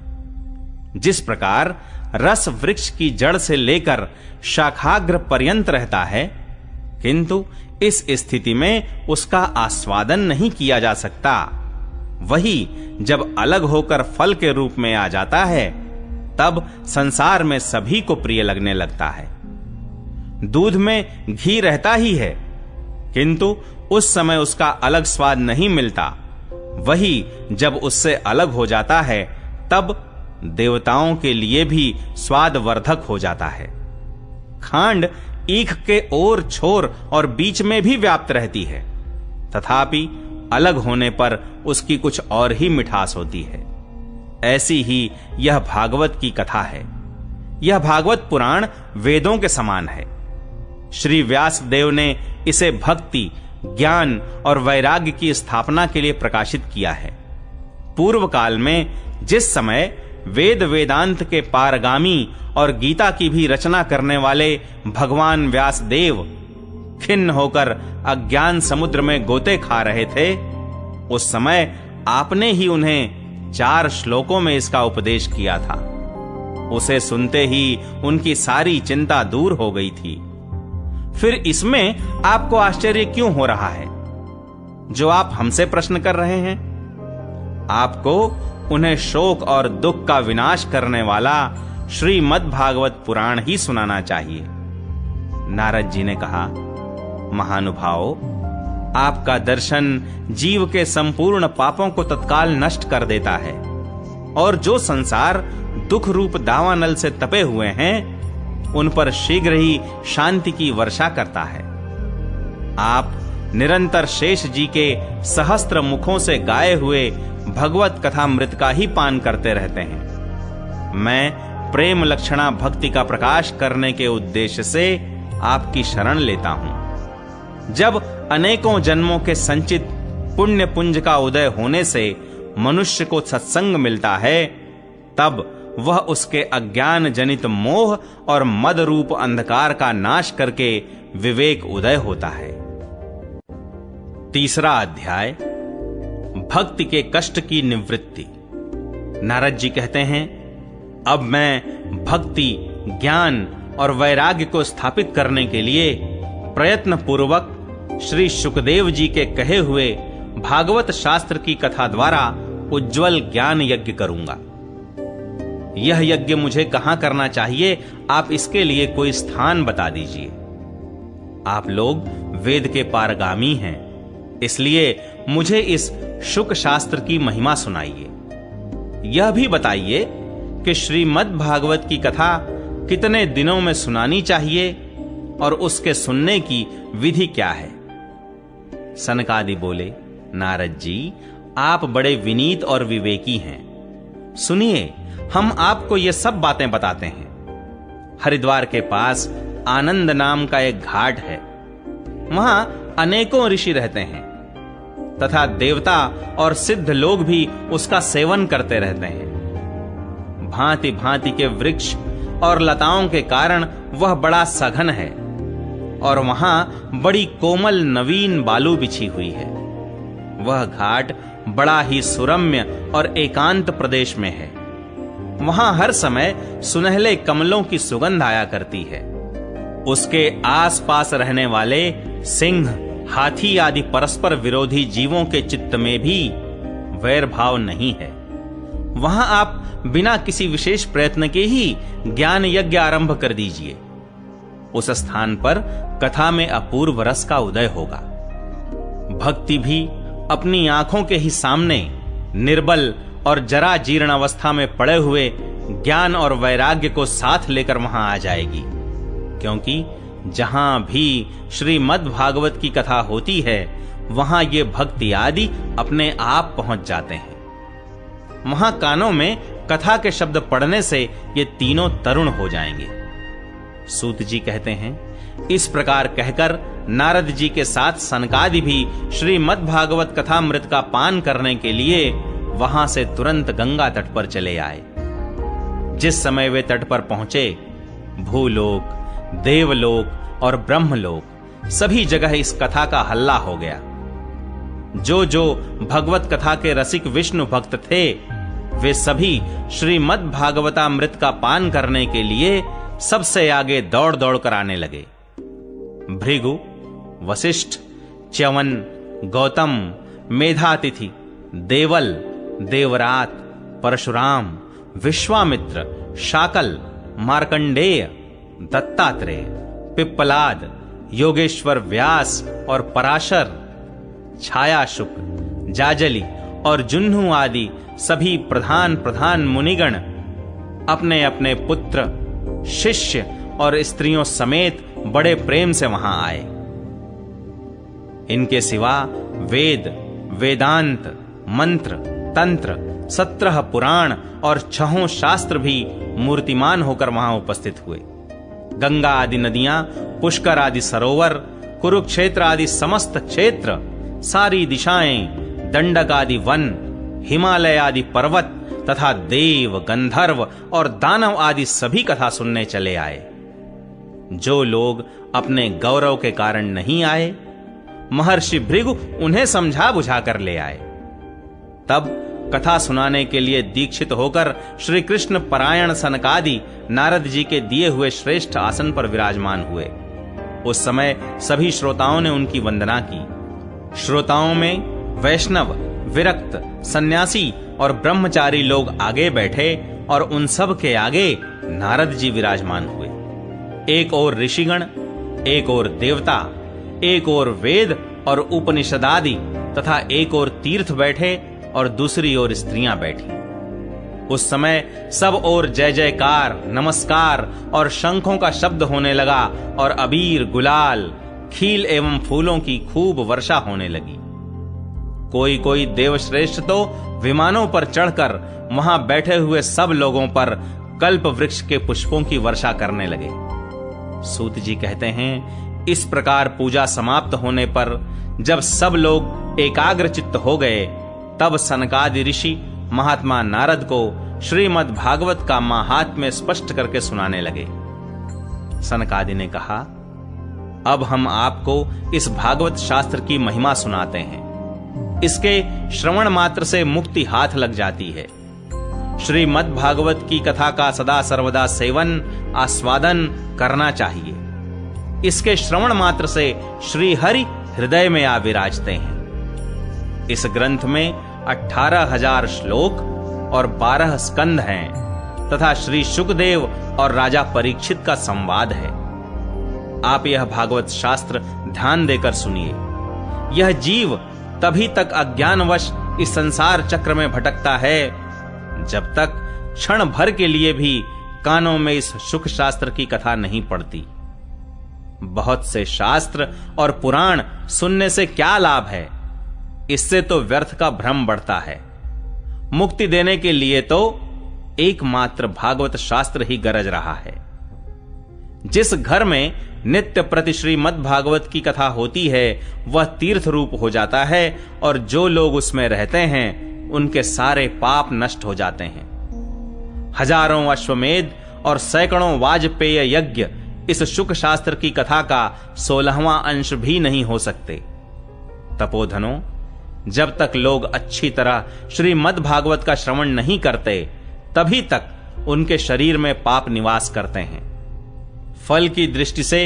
जिस प्रकार रस वृक्ष की जड़ से लेकर शाखाग्र पर्यंत रहता है, किंतु इस स्थिति में उसका आस्वादन नहीं किया जा सकता, वही जब अलग होकर फल के रूप में आ जाता है, तब संसार में सभी को प्रिय लगने लगता है। दूध में घी रहता ही है, किंतु उस समय उसका अलग स्वाद नहीं मिलता, वही जब उससे अलग हो जाता है, तब देवताओं के लिए भी स्वादवर्धक हो जाता है। खांड ईख के ओर छोर और बीच में भी व्याप्त रहती है, तथापि अलग होने पर उसकी कुछ और ही मिठास होती है। ऐसी ही यह भागवत की कथा है। यह भागवत पुराण वेदों के समान है। श्री व्यास देव ने इसे भक्ति, ज्ञान और वैराग्य की स्थापना के लिए प्रकाशित किया है। पूर्व काल में जिस समय वेद वेदांत के पारगामी और गीता की भी रचना करने वाले भगवान व्यास देव खिन्न होकर अज्ञान समुद्र में गोते खा रहे थे, उस समय आपने ही उन्हें 4 श्लोकों में इसका उपदेश किया था। उसे सुनते ही उनकी सारी चिंता दूर हो गई थी। फिर इसमें आपको आश्चर्य क्यों हो रहा है, जो आप हमसे प्रश्न कर रहे हैं? आपको उन्हें शोक और दुख का विनाश करने वाला श्रीमद् भागवत पुराण ही सुनाना चाहिए। नारद जी ने कहा, महानुभाव, आपका दर्शन जीव के संपूर्ण पापों को तत्काल नष्ट कर देता है, और जो संसार दुख रूप दावानल से तपे हुए हैं, उन पर शीघ्र ही शांति की वर्षा करता है। आप निरंतर शेष जी के सहस्त्र मुखों से गाए हुए भगवत कथामृत का ही पान करते रहते हैं। मैं प्रेम लक्षणा भक्ति का प्रकाश करने के उद्देश्य से आपकी शरण लेता हूं। जब अनेकों जन्मों के संचित पुण्य पुंज का उदय होने से मनुष्य को सत्संग मिलता है, तब वह उसके अज्ञान जनित मोह और मद रूप अंधकार का नाश करके विवेक उदय होता है। 3रा अध्याय, भक्ति के कष्ट की निवृत्ति। नारद जी कहते हैं, अब मैं भक्ति, ज्ञान और वैराग्य को स्थापित करने के लिए प्रयत्न पूर्वक श्री शुकदेव जी के कहे हुए भागवत शास्त्र की कथा द्वारा उज्जवल ज्ञान यज्ञ करूंगा। यह यज्ञ मुझे कहां करना चाहिए, आप इसके लिए कोई स्थान बता दीजिए। आप लोग वेद के पारगामी हैं, इसलिए मुझे इस शुक शास्त्र की महिमा सुनाइए। यह भी बताइए कि श्रीमद् भागवत की कथा कितने दिनों में सुनानी चाहिए और उसके सुनने की विधि क्या है। सनकादि बोले, नारद जी, आप बड़े विनीत और विवेकी हैं। सुनिए, हम आपको ये सब बातें बताते हैं। हरिद्वार के पास आनंद नाम का एक घाट है। वहां अनेकों ऋषि रहते हैं तथा देवता और सिद्ध लोग भी उसका सेवन करते रहते हैं। भांति भांति के वृक्ष और लताओं के कारण वह बड़ा सघन है और वहां बड़ी कोमल नवीन बालू बिछी हुई है। वह घाट बड़ा ही सुरम्य और एकांत प्रदेश में है। वहां हर समय सुनहले कमलों की सुगंध आया करती है। उसके आसपास रहने वाले सिंह, हाथी आदि परस्पर विरोधी जीवों के चित्त में भी वैर भाव नहीं है। वहां आप बिना किसी विशेष प्रयत्न के ही ज्ञान यज्ञ आरंभ कर दीजिए। उस स्थान पर कथा में अपूर्व रस का उदय होगा। भक्ति भी अपनी आंखों के ही सामने निर्बल और जरा जीर्ण अवस्था में पड़े हुए ज्ञान और वैराग्य को साथ लेकर वहां आ जाएगी, क्योंकि जहां भी श्रीमद् भागवत की कथा होती है वहां ये भक्ति आदि अपने आप पहुंच जाते हैं। वहां कानों में कथा के शब्द पढ़ने से ये तीनों तरुण हो जाएंगे। सूत जी कहते हैं, इस प्रकार कहकर नारद जी के साथ सनकादि भी श्रीमद् भागवत कथामृत का पान करने के लिए वहां से तुरंत गंगा तट पर चले आए। जिस समय वे तट पर पहुंचे, भूलोक, देवलोक और ब्रह्मलोक सभी जगह इस कथा का हल्ला हो गया। जो जो भगवत कथा के रसिक विष्णु भक्त थे, वे सभी श्रीमद् भागवतामृत का पान करने के लिए सबसे आगे दौड़ दौड़ कर आने लगे। भृगु, वशिष्ठ, च्यवन, गौतम, मेधातिथि, देवल, देवरात, परशुराम, विश्वामित्र, शाकल, मार्कंडेय, दत्तात्रेय, पिप्पलाद, योगेश्वर व्यास और पराशर, छायाशुक, जाजली और जुन्हु आदि सभी प्रधान प्रधान मुनिगण अपने अपने पुत्र, शिष्य और स्त्रियों समेत बड़े प्रेम से वहां आए। इनके सिवा वेद, वेदांत, मंत्र, तंत्र, 17 पुराण और 6 शास्त्र भी मूर्तिमान होकर वहां उपस्थित हुए। गंगा आदि नदियां, पुष्कर आदि सरोवर, कुरुक्षेत्र आदि समस्त क्षेत्र, सारी दिशाएं, दंडक आदि वन, हिमालय आदि पर्वत तथा देव, गंधर्व और दानव आदि सभी कथा सुनने चले आए। जो लोग अपने गौरव के कारण नहीं आए, महर्षि भृगु उन्हें समझा बुझा कर ले आए। तब कथा सुनाने के लिए दीक्षित होकर श्री कृष्ण परायण सनकादि नारद जी के दिए हुए श्रेष्ठ आसन पर विराजमान हुए। उस समय सभी श्रोताओं ने उनकी वंदना की। श्रोताओं में वैष्णव, विरक्त, सन्यासी और ब्रह्मचारी लोग आगे बैठे और उन सब के आगे नारद जी विराजमान हुए। एक ओर ऋषिगण, एक ओर देवता, एक ओर वेद और उपनिषद आदि तथा एक ओर तीर्थ बैठे और दूसरी ओर स्त्रियां बैठी। उस समय सब ओर जय जयकार, नमस्कार और शंखों का शब्द होने लगा और अबीर, गुलाल, खील एवं फूलों की खूब वर्षा होने लगी। कोई कोई देवश्रेष्ठ तो विमानों पर चढ़कर वहां बैठे हुए सब लोगों पर कल्प वृक्ष के पुष्पों की वर्षा करने लगे। सूत जी कहते हैं, इस प्रकार पूजा समाप्त होने पर जब सब लोग एकाग्र चित्त हो गए, तब सनकादि ऋषि महात्मा नारद को श्रीमद् भागवत का महात्म्य स्पष्ट करके सुनाने लगे। सनकादि ने कहा, अब हम आपको इस भागवत शास्त्र की महिमा सुनाते हैं। इसके श्रवण मात्र से मुक्ति हाथ लग जाती है। श्रीमद् भागवत की कथा का सदा सर्वदा सेवन, आस्वादन करना चाहिए। इसके श्रवण मात्र से श्री हरि हृदय में आ विराजते हैं। इस ग्रंथ में 18,000 श्लोक और 12 स्कंध हैं तथा श्री शुकदेव और राजा परीक्षित का संवाद है। आप यह भागवत शास्त्र ध्यान देकर सुनिए। यह जीव तभी तक अज्ञानवश इस संसार चक्र में भटकता है जब तक क्षण भर के लिए भी कानों में इस सुख शास्त्र की कथा नहीं पड़ती। बहुत से शास्त्र और पुराण सुनने से क्या लाभ है? इससे तो व्यर्थ का भ्रम बढ़ता है। मुक्ति देने के लिए तो एकमात्र भागवत शास्त्र ही गरज रहा है। जिस घर में नित्य प्रति श्रीमद् भागवत की कथा होती है वह तीर्थ रूप हो जाता है और जो लोग उसमें रहते हैं उनके सारे पाप नष्ट हो जाते हैं। हजारों अश्वमेध और सैकड़ों वाजपेय यज्ञ इस शुक शास्त्र की कथा का 16वां अंश भी नहीं हो सकते। तपोधनों, जब तक लोग अच्छी तरह श्रीमद् भागवत का श्रवण नहीं करते तभी तक उनके शरीर में पाप निवास करते हैं। फल की दृष्टि से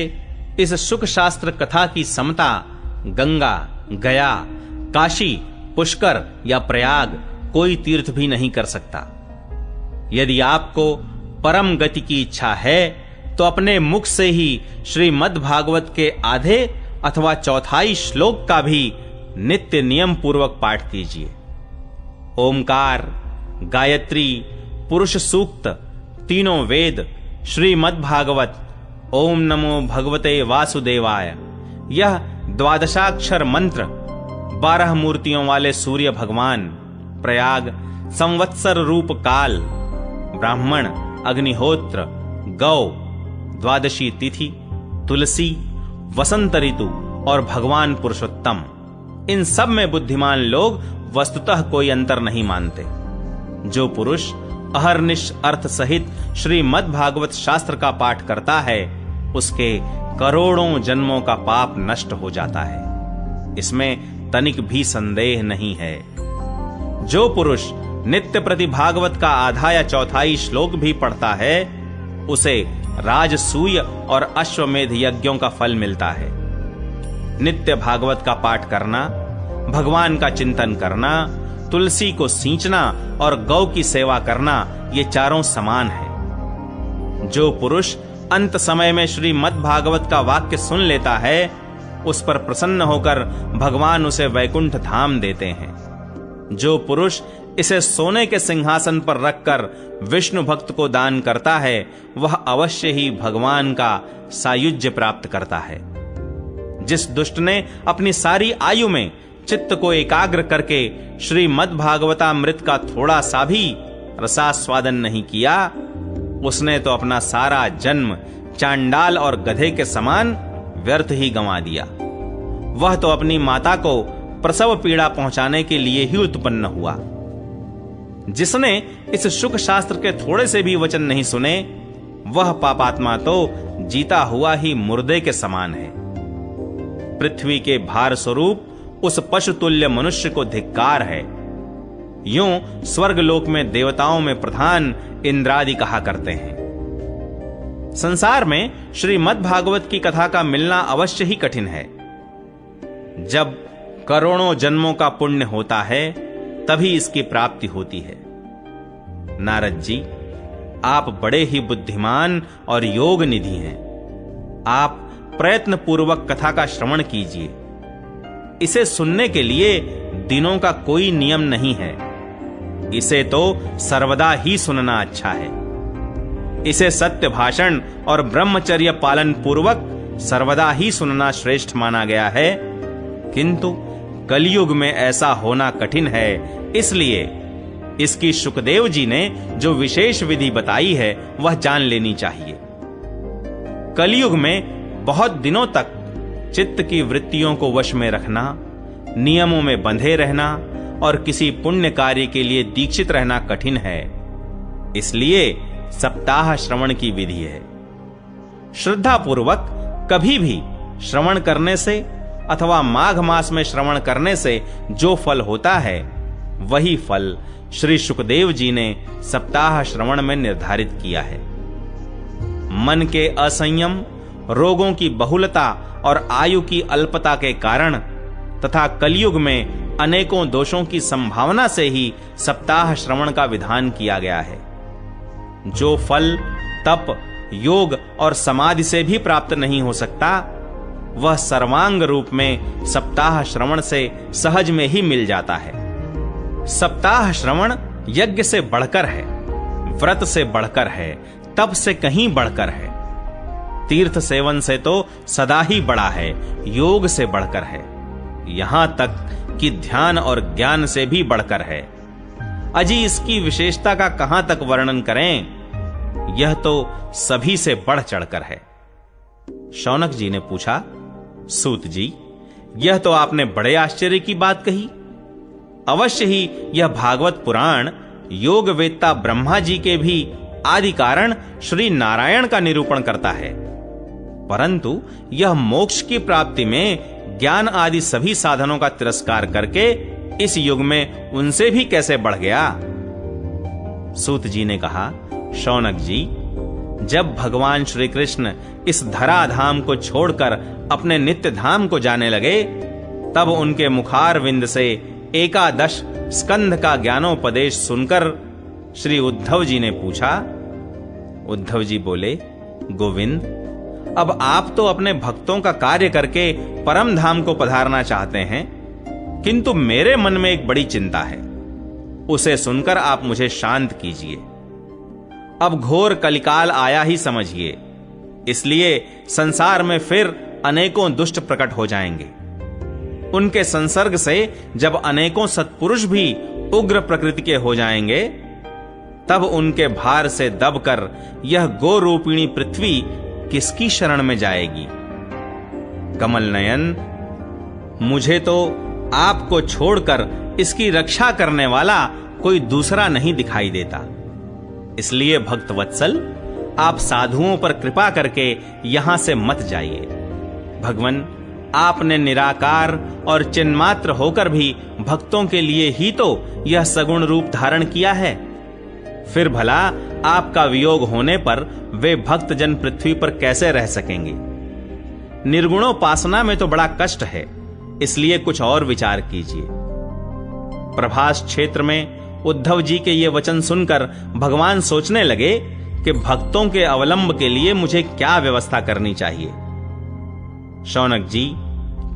इस शुक शास्त्र कथा की समता गंगा, गया, काशी, पुष्कर या प्रयाग कोई तीर्थ भी नहीं कर सकता। यदि आपको परम गति की इच्छा है तो अपने मुख से ही श्रीमद् भागवत के आधे अथवा चौथाई श्लोक का भी नित्य नियम पूर्वक पाठ कीजिए। ओमकार, गायत्री, पुरुष सूक्त, तीनों वेद, श्रीमद् भागवत, ओम नमो भगवते वासुदेवाय, यह 12 मंत्र 12 मूर्तियों वाले सूर्य भगवान, प्रयाग, संवत्सर रूप काल, ब्राह्मण, अग्निहोत्र, गौ, द्वादशी तिथि, तुलसी, वसंत ऋतु और भगवान पुरुषोत्तम, इन सब में बुद्धिमान लोग वस्तुतः कोई अंतर नहीं मानते। जो पुरुष अहर्निश अर्थ सहित श्रीमद् भागवत शास्त्र का पाठ करता है उसके करोड़ों जन्मों का पाप नष्ट हो जाता है। इसमें तनिक भी संदेह नहीं है। जो पुरुष नित्य प्रति भागवत का आधा या चौथाई श्लोक भी पढ़ता है उसे राजसूय और अश्वमेध यज्ञों का फल मिलता है। नित्य भागवत का पाठ करना, भगवान का चिंतन करना, तुलसी को सींचना और गौ की सेवा करना, ये चारों समान है। जो पुरुष अंत समय में श्रीमद् भागवत का वाक्य सुन लेता है उस पर प्रसन्न होकर भगवान उसे वैकुंठ धाम देते हैं। जो पुरुष इसे सोने के सिंहासन पर रखकर विष्णु भक्त को दान करता है वह अवश्य ही भगवान का सायुज्य प्राप्त करता है। जिस दुष्ट ने अपनी सारी आयु में चित्त को एकाग्र करके श्रीमद् भागवतामृत का थोड़ा सा भी रसास्वादन नहीं किया उसने तो अपना सारा जन्म चांडाल और गधे के समान व्यर्थ ही गंवा दिया। वह तो अपनी माता को प्रसव पीड़ा पहुंचाने के लिए ही उत्पन्न हुआ। जिसने इस शुक शास्त्र के थोड़े से भी वचन नहीं सुने वह पापात्मा तो जीता हुआ ही मुर्दे के समान है। पृथ्वी के भार स्वरूप उस पशुतुल्य मनुष्य को धिक्कार है। यूं स्वर्गलोक में देवताओं में प्रधान इंद्रादि कहा करते हैं। संसार में श्रीमद् भागवत की कथा का मिलना अवश्य ही कठिन है। जब करोड़ों जन्मों का पुण्य होता है तभी इसकी प्राप्ति होती है। नारद जी, आप बड़े ही बुद्धिमान और योग निधि हैं। आप प्रयत्न पूर्वक कथा का श्रवण कीजिए। इसे सुनने के लिए दिनों का कोई नियम नहीं है। इसे तो सर्वदा ही सुनना अच्छा है। इसे सत्य भाषण और ब्रह्मचर्य पालन पूर्वक सर्वदा ही सुनना श्रेष्ठ माना गया है। किंतु कलयुग में ऐसा होना कठिन है, इसलिए इसकी शुकदेव जी ने जो विशेष विधि बताई है वह जान लेनी चाहिए। कलयुग में बहुत दिनों तक चित्त की वृत्तियों को वश में रखना, नियमों में बंधे रहना और किसी पुण्य कार्य के लिए दीक्षित रहना कठिन है। इसलिए सप्ताह श्रवण की विधि है। श्रद्धा पूर्वक कभी भी श्रवण करने से अथवा माघ मास में श्रवण करने से जो फल होता है वही फल श्री शुकदेव जी ने सप्ताह श्रवण में निर्धारित किया है। मन के असंयम, रोगों की बहुलता और आयु की अल्पता के कारण तथा कलयुग में अनेकों दोषों की संभावना से ही सप्ताह श्रवण का विधान किया गया है। जो फल तप, योग और समाधि से भी प्राप्त नहीं हो सकता, वह सर्वांग रूप में सप्ताह श्रवण से सहज में ही मिल जाता है। सप्ताह श्रवण यज्ञ से बढ़कर है, व्रत से बढ़कर है, तप से कहीं बढ़कर है, तीर्थ सेवन से तो सदा ही बड़ा है, योग से बढ़कर है, यहां तक कि ध्यान और ज्ञान से भी बढ़कर है। अजी इसकी विशेषता का कहां तक वर्णन करें, यह तो सभी से बढ़ चढ़कर है। शौनक जी ने पूछा, सूत जी, यह तो आपने बड़े आश्चर्य की बात कही। अवश्य ही यह भागवत पुराण योग वेत्ता ब्रह्मा जी के भी आदि कारण श्री नारायण का निरूपण करता है, परंतु यह मोक्ष की प्राप्ति में ज्ञान आदि सभी साधनों का तिरस्कार करके इस युग में उनसे भी कैसे बढ़ गया। सूत जी ने कहा, शौनक जी, जब भगवान श्री कृष्ण इस धराधाम को छोड़कर अपने नित्य धाम को जाने लगे, तब उनके मुखार विंद से 11 स्कंध का ज्ञानोपदेश सुनकर श्री उद्धव जी ने पूछा। उद्धव जी बोले, गोविंद, अब आप तो अपने भक्तों का कार्य करके परम धाम को पधारना चाहते हैं, किंतु मेरे मन में एक बड़ी चिंता है, उसे सुनकर आप मुझे शांत कीजिए। अब घोर कलिकाल आया ही समझिए, इसलिए संसार में फिर अनेकों दुष्ट प्रकट हो जाएंगे। उनके संसर्ग से जब अनेकों सत्पुरुष भी उग्र प्रकृति के हो जाएंगे, तब उनके भार से दबकर यह गोरूपिणी पृथ्वी किसकी शरण में जाएगी। कमल नयन, मुझे तो आपको छोड़कर इसकी रक्षा करने वाला कोई दूसरा नहीं दिखाई देता, इसलिए भक्त वत्सल, आप साधुओं पर कृपा करके यहां से मत जाइए। भगवन, आपने निराकार और चिन्मात्र होकर भी भक्तों के लिए ही तो यह सगुण रूप धारण किया है, फिर भला आपका वियोग होने पर वे भक्तजन पृथ्वी पर कैसे रह सकेंगे। निर्गुणोपासना में तो बड़ा कष्ट है, इसलिए कुछ और विचार कीजिए। प्रभास क्षेत्र में उद्धव जी के ये वचन सुनकर भगवान सोचने लगे कि भक्तों के अवलंब के लिए मुझे क्या व्यवस्था करनी चाहिए। शौनक जी,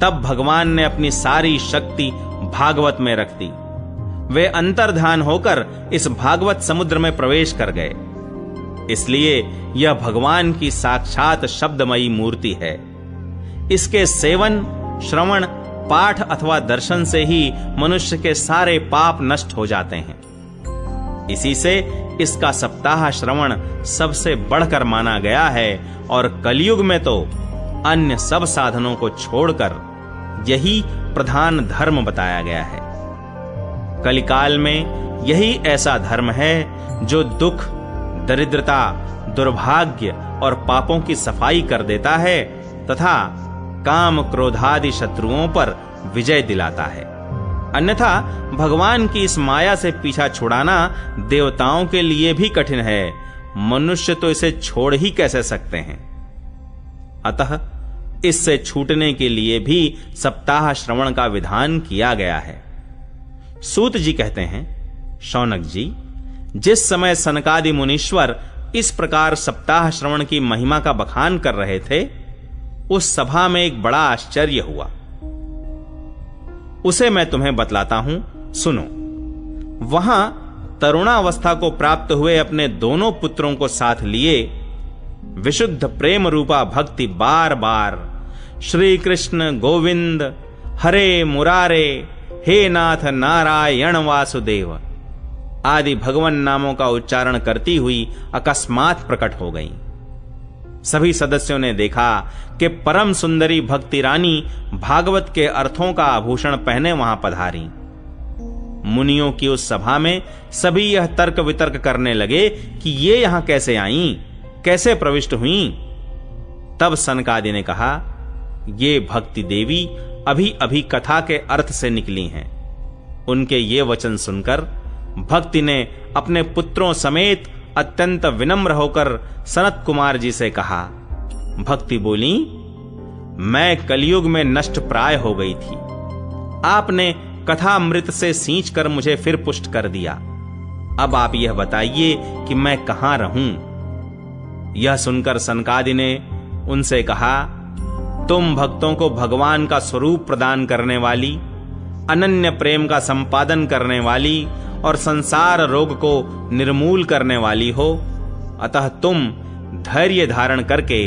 तब भगवान ने अपनी सारी शक्ति भागवत में रख दी। वे अंतर्ध्यान होकर इस भागवत समुद्र में प्रवेश कर गए, इसलिए यह भगवान की साक्षात शब्दमयी मूर्ति है। इसके सेवन, श्रवण, पाठ अथवा दर्शन से ही मनुष्य के सारे पाप नष्ट हो जाते हैं। इसी से इसका सप्ताह श्रवण सबसे बढ़कर माना गया है और कलयुग में तो अन्य सब साधनों को छोड़कर यही प्रधान धर्म बताया गया है। कलिकाल में यही ऐसा धर्म है जो दुख, दरिद्रता, दुर्भाग्य और पापों की सफाई कर देता है तथा काम क्रोधादि शत्रुओं पर विजय दिलाता है। अन्यथा भगवान की इस माया से पीछा छुड़ाना देवताओं के लिए भी कठिन है, मनुष्य तो इसे छोड़ ही कैसे सकते हैं। अतः इससे छूटने के लिए भी सप्ताह श्रवण का विधान किया गया है। सूत जी कहते हैं, शौनक जी, जिस समय सनकादि मुनीश्वर इस प्रकार सप्ताह श्रवण की महिमा का बखान कर रहे थे, उस सभा में एक बड़ा आश्चर्य हुआ। उसे मैं तुम्हें बतलाता हूं, सुनो। वहां तरुणावस्था को प्राप्त हुए अपने दोनों पुत्रों को साथ लिए विशुद्ध प्रेम रूपा भक्ति बार बार श्री कृष्ण गोविंद हरे मुरारे हे नाथ नारायण वासुदेव आदि भगवान नामों का उच्चारण करती हुई अकस्मात प्रकट हो गईं। सभी सदस्यों ने देखा कि परम सुंदरी भक्ति रानी भागवत के अर्थों का आभूषण पहने वहां पधारी। मुनियों की उस सभा में सभी यह तर्क वितर्क करने लगे कि ये यहां कैसे आईं, कैसे प्रविष्ट हुईं। तब सनकादि ने कहा, ये भक्ति देवी अभी अभी कथा के अर्थ से निकली हैं। उनके ये वचन सुनकर भक्ति ने अपने पुत्रों समेत अत्यंत विनम्र होकर सनत कुमार जी से कहा। भक्ति बोली, मैं कलयुग में नष्ट प्राय हो गई थी, आपने कथामृत से सींचकर मुझे फिर पुष्ट कर दिया। अब आप यह बताइए कि मैं कहां रहूं। यह सुनकर सनकादि ने उनसे कहा, तुम भक्तों को भगवान का स्वरूप प्रदान करने वाली, अनन्य प्रेम का संपादन करने वाली और संसार रोग को निर्मूल करने वाली हो, अतः तुम धैर्य धारण करके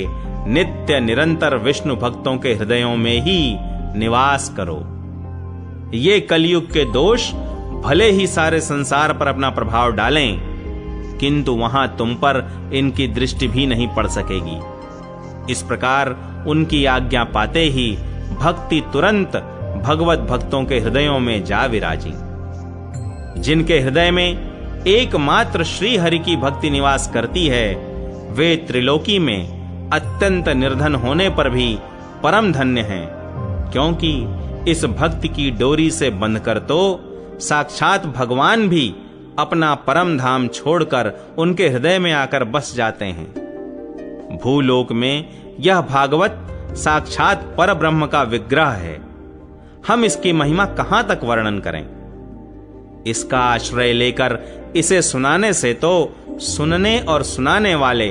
नित्य निरंतर विष्णु भक्तों के हृदयों में ही निवास करो। ये कलयुग के दोष भले ही सारे संसार पर अपना प्रभाव डालें, किंतु वहां तुम पर इनकी दृष्टि भी नहीं पड़ सकेगी। इस प्रकार उनकी आज्ञा पाते ही भक्ति तुरंत भगवत भक्तों के हृदयों में जा विराजी। जिनके हृदय में एकमात्र श्री हरि की भक्ति निवास करती है, वे त्रिलोकी में अत्यंत निर्धन होने पर भी परम धन्य हैं, क्योंकि इस भक्ति की डोरी से बंधकर तो साक्षात भगवान भी अपना परम धाम छोड़कर उनके हृदय में आकर बस जाते हैं। भूलोक में यह भागवत साक्षात पर ब्रह्म का विग्रह है। हम इसकी महिमा कहां तक वर्णन करें। इसका आश्रय लेकर इसे सुनाने से तो सुनने और सुनाने वाले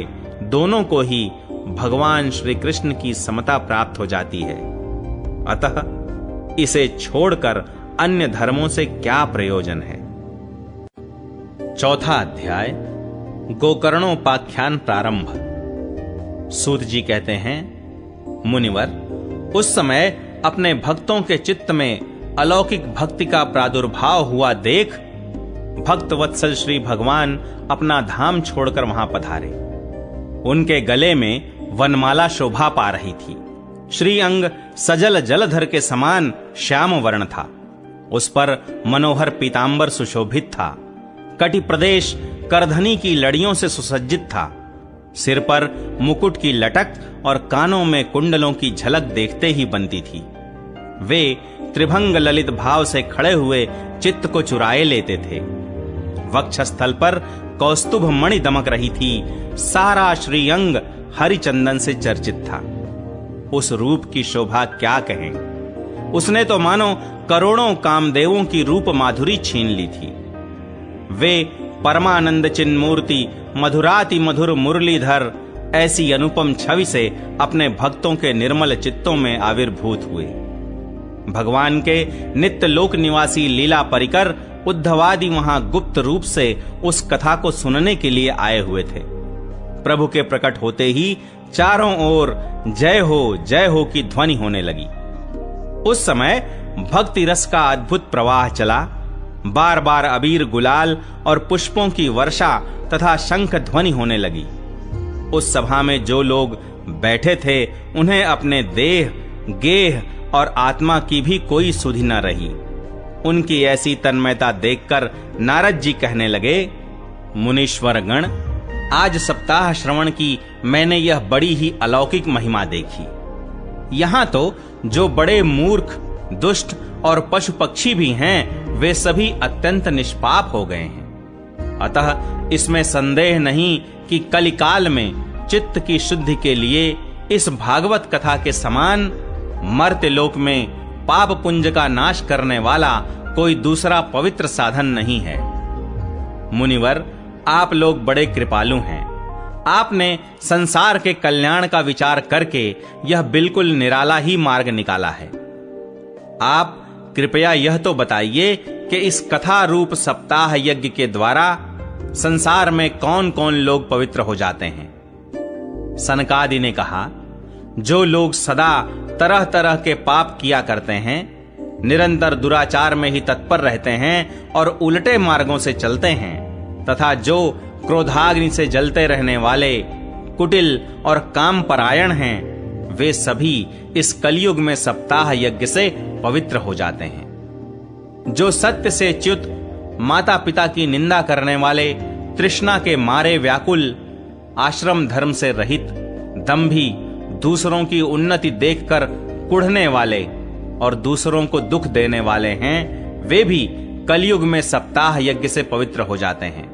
दोनों को ही भगवान श्री कृष्ण की समता प्राप्त हो जाती है। अतः इसे छोड़कर अन्य धर्मों से क्या प्रयोजन है। चौथा अध्याय, गोकर्णोपाख्यान प्रारंभ। सूत जी कहते हैं, मुनिवर, उस समय अपने भक्तों के चित्त में अलौकिक भक्ति का प्रादुर्भाव हुआ देख भक्त वत्सल श्री भगवान अपना धाम छोड़कर वहां पधारे। उनके गले में वनमाला शोभा पा रही थी। श्री अंग सजल जलधर के समान श्याम वर्ण था। उस पर मनोहर पीतांबर सुशोभित था। कटि प्रदेश करधनी की लड़ियों से सुसज्जित था। सिर पर मुकुट की लटक और कानों में कुंडलों की झलक देखते ही बनती थी। वे त्रिभंग ललित भाव से खड़े हुए चित्त को चुराए लेते थे। वक्षस्थल पर कौस्तुभ मणि दमक रही थी। सारा श्रीअंग हरिचंदन से चर्चित था। उस रूप की शोभा क्या कहें। उसने तो मानो करोड़ों कामदेवों की रूप माधुरी छीन ली थी। वे परमानंद चिन्मूर्ति मधुराति मधुर मुरलीधर ऐसी अनुपम छवि से अपने भक्तों के निर्मल चित्तों में आविर्भूत हुए। भगवान के नित्य लोक निवासी लीला परिकर उद्धवादि वहां गुप्त रूप से उस कथा को सुनने के लिए आए हुए थे। प्रभु के प्रकट होते ही चारों ओर जय हो की ध्वनि होने लगी। उस समय भक्ति रस का अद्भुत प्रवाह चला। बार बार अबीर गुलाल और पुष्पों की वर्षा तथा शंख ध्वनि होने लगी। उस सभा में जो लोग बैठे थे, उन्हें अपने देह, गेह और आत्मा की भी कोई सुधि न रही। उनकी ऐसी तन्मयता देखकर नारद जी कहने लगे, मुनीश्वर गण, आज सप्ताह श्रवण की मैंने यह बड़ी ही अलौकिक महिमा देखी। यहां तो जो बड़े मूर्ख, दुष्ट और पशु पक्षी भी हैं, वे सभी अत्यंत निष्पाप हो गए हैं। अतः इसमें संदेह नहीं कि कलिकाल में चित्त की शुद्धि के लिए इस भागवत कथा के समान मर्त्य लोक में पाप पुंज का नाश करने वाला कोई दूसरा पवित्र साधन नहीं है। मुनिवर, आप लोग बड़े कृपालु हैं। आपने संसार के कल्याण का विचार करके यह बिल्कुल निराला ही मार्ग निकाला है। आप कृपया यह तो बताइए कि इस कथा रूप सप्ताह यज्ञ के द्वारा संसार में कौन कौन लोग पवित्र हो जाते हैं। सनकादि ने कहा, जो लोग सदा तरह तरह के पाप किया करते हैं, निरंतर दुराचार में ही तत्पर रहते हैं और उल्टे मार्गों से चलते हैं, तथा जो क्रोधाग्नि से जलते रहने वाले कुटिल और काम परायण हैं, वे सभी इस कलयुग में सप्ताह यज्ञ से पवित्र हो जाते हैं। जो सत्य से च्युत, माता पिता की निंदा करने वाले, तृष्णा के मारे व्याकुल, आश्रम धर्म से रहित, दंभी, दूसरों की उन्नति देखकर कुढ़ने वाले और दूसरों को दुख देने वाले हैं, वे भी कलयुग में सप्ताह यज्ञ से पवित्र हो जाते हैं।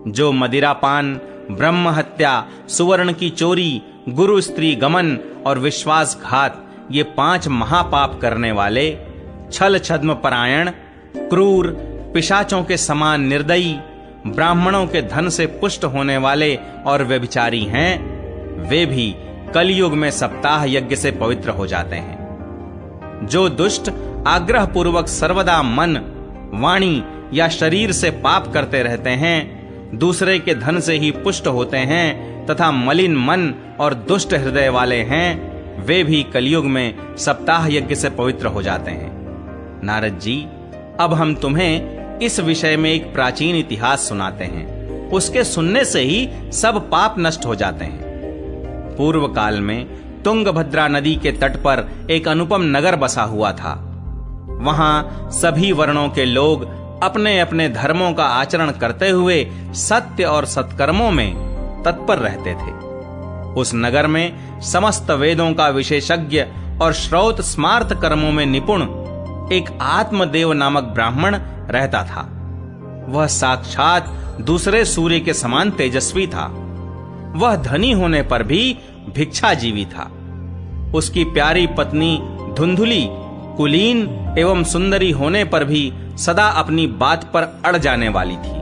जो मदिरापान, ब्रह्म हत्या, सुवर्ण की चोरी, गुरु स्त्री गमन और विश्वासघात, ये 5 महापाप करने वाले, छल छद्म परायण, क्रूर, पिशाचों के समान निर्दयी, ब्राह्मणों के धन से पुष्ट होने वाले और व्यभिचारी हैं, वे भी कलयुग में सप्ताह यज्ञ से पवित्र हो जाते हैं। जो दुष्ट आग्रह पूर्वक सर्वदा मन, वाणी या शरीर से पाप करते रहते हैं, दूसरे के धन से ही पुष्ट होते हैं तथा मलिन मन और दुष्ट हृदय वाले हैं, वे भी कलयुग में सप्ताह यज्ञ से पवित्र हो जाते हैं। नारद जी, अब हम तुम्हें इस विषय में एक प्राचीन इतिहास सुनाते हैं। उसके सुनने से ही सब पाप नष्ट हो जाते हैं। पूर्व काल में तुंगभद्रा नदी के तट पर एक अनुपम नगर बसा हुआ था। वहां सभी वर्णों के लोग अपने अपने धर्मों का आचरण करते हुए सत्य और सत्कर्मों में तत्पर रहते थे। उस नगर में समस्त वेदों का विशेषज्ञ और श्रौत स्मार्त कर्मों में निपुण एक आत्मदेव नामक ब्राह्मण रहता था। वह साक्षात दूसरे सूर्य के समान तेजस्वी था। वह धनी होने पर भी भिक्षाजीवी था। उसकी प्यारी पत्नी धुंधुली कुलीन एवं सुंदरी होने पर भी सदा अपनी बात पर अड़ जाने वाली थी।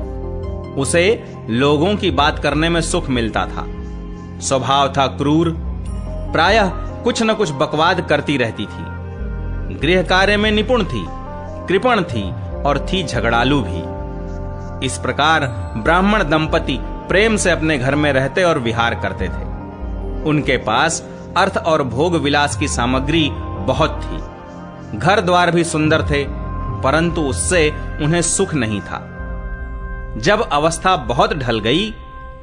उसे लोगों की बात करने में सुख मिलता था। स्वभाव था क्रूर, प्रायः कुछ न कुछ बकवाद करती रहती थी। गृह कार्य में निपुण थी, कृपण थी और थी झगड़ालू भी। इस प्रकार ब्राह्मण दंपति प्रेम से अपने घर में रहते और विहार करते थे। उनके पास अर्थ और भोग विलास की सामग्री बहुत थी। घर द्वार भी सुंदर थे, परंतु उससे उन्हें सुख नहीं था। जब अवस्था बहुत ढल गई,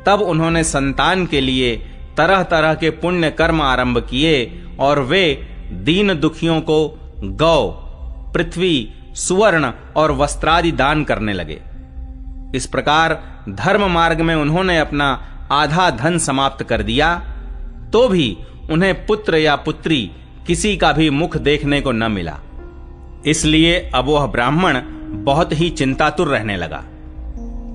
तब उन्होंने संतान के लिए तरह तरह के पुण्य कर्म आरंभ किए और वे दीन दुखियों को गौ, पृथ्वी, सुवर्ण और वस्त्रादि दान करने लगे। इस प्रकार धर्म मार्ग में उन्होंने अपना आधा धन समाप्त कर दिया, तो भी उन्हें पुत्र या पुत्री किसी का भी मुख देखने को न मिला। इसलिए अब वह ब्राह्मण बहुत ही चिंतातुर रहने लगा।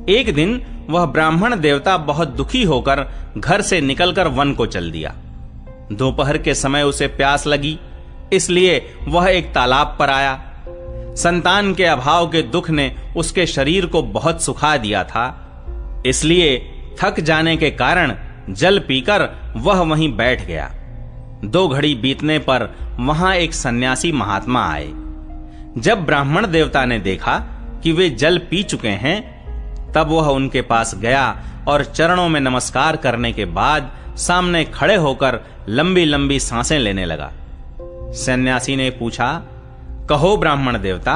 एक दिन वह ब्राह्मण देवता बहुत दुखी होकर घर से निकलकर वन को चल दिया। दोपहर के समय उसे प्यास लगी, इसलिए वह एक तालाब पर आया। संतान के अभाव के दुख ने उसके शरीर को बहुत सुखा दिया था, इसलिए थक जाने के कारण जल पीकर वह वहीं बैठ गया। 2 घड़ी बीतने पर वहां एक सन्यासी महात्मा आए। जब ब्राह्मण देवता ने देखा कि वे जल पी चुके हैं, तब वह उनके पास गया और चरणों में नमस्कार करने के बाद सामने खड़े होकर लंबी लंबी सांसें लेने लगा। सन्यासी ने पूछा, कहो ब्राह्मण देवता,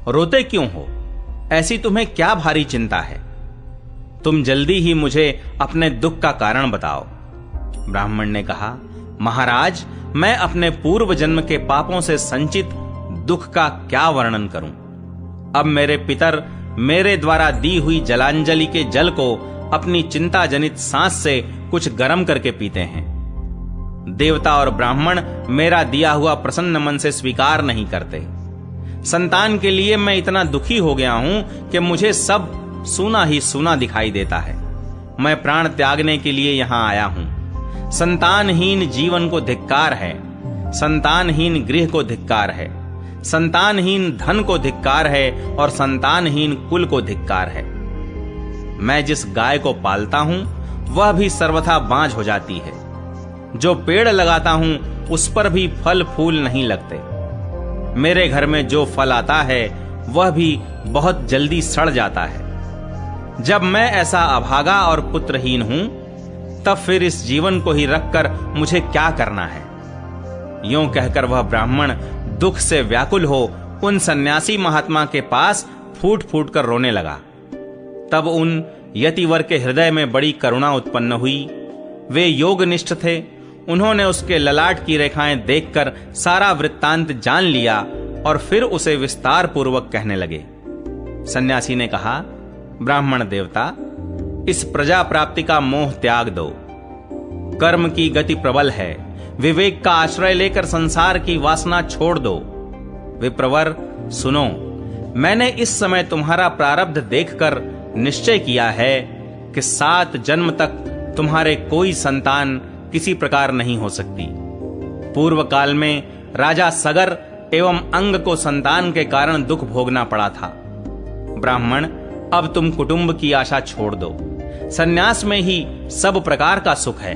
रोते क्यों हो? ऐसी तुम्हें क्या भारी चिंता है? तुम जल्दी ही मुझे अपने दुख का कारण बताओ। ब्राह्मण ने कहा, महाराज, मैं अपने पूर्व जन्म के पापों से संचित दुख का क्या वर्णन करूं। अब मेरे पितर मेरे द्वारा दी हुई जलांजलि के जल को अपनी चिंता जनित सांस से कुछ गर्म करके पीते हैं। देवता और ब्राह्मण मेरा दिया हुआ प्रसन्न मन से स्वीकार नहीं करते। संतान के लिए मैं इतना दुखी हो गया हूं कि मुझे सब सूना ही सूना दिखाई देता है। मैं प्राण त्यागने के लिए यहां आया हूं। संतानहीन जीवन को धिक्कार है, संतानहीन गृह को धिक्कार है, संतानहीन धन को धिक्कार है और संतानहीन कुल को धिक्कार है। मैं जिस गाय को पालता हूं वह भी सर्वथा बांझ हो जाती है। जो पेड़ लगाता हूं उस पर भी फल फूल नहीं लगते। मेरे घर में जो फल आता है वह भी बहुत जल्दी सड़ जाता है। जब मैं ऐसा अभागा और पुत्रहीन हूं, तब फिर इस जीवन को ही रखकर मुझे क्या करना है? यूं कहकर वह ब्राह्मण दुख से व्याकुल हो उन सन्यासी महात्मा के पास फूट फूट कर रोने लगा। तब उन यतिवर के हृदय में बड़ी करुणा उत्पन्न हुई। वे योगनिष्ठ थे। उन्होंने उसके ललाट की रेखाएं देखकर सारा वृत्तांत जान लिया और फिर उसे विस्तार पूर्वक कहने लगे। सन्यासी ने कहा, ब्राह्मण देवता, इस प्रजा प्राप्ति का मोह त्याग दो। कर्म की गति प्रबल है। विवेक का आश्रय लेकर संसार की वासना छोड़ दो। विप्रवर, सुनो, मैंने इस समय तुम्हारा प्रारब्ध देखकर निश्चय किया है कि 7 जन्म तक तुम्हारे कोई संतान किसी प्रकार नहीं हो सकती। पूर्व काल में राजा सगर एवं अंग को संतान के कारण दुख भोगना पड़ा था। ब्राह्मण, अब तुम कुटुंब की आशा छोड़ दो, सन्यास में ही सब प्रकार का सुख है।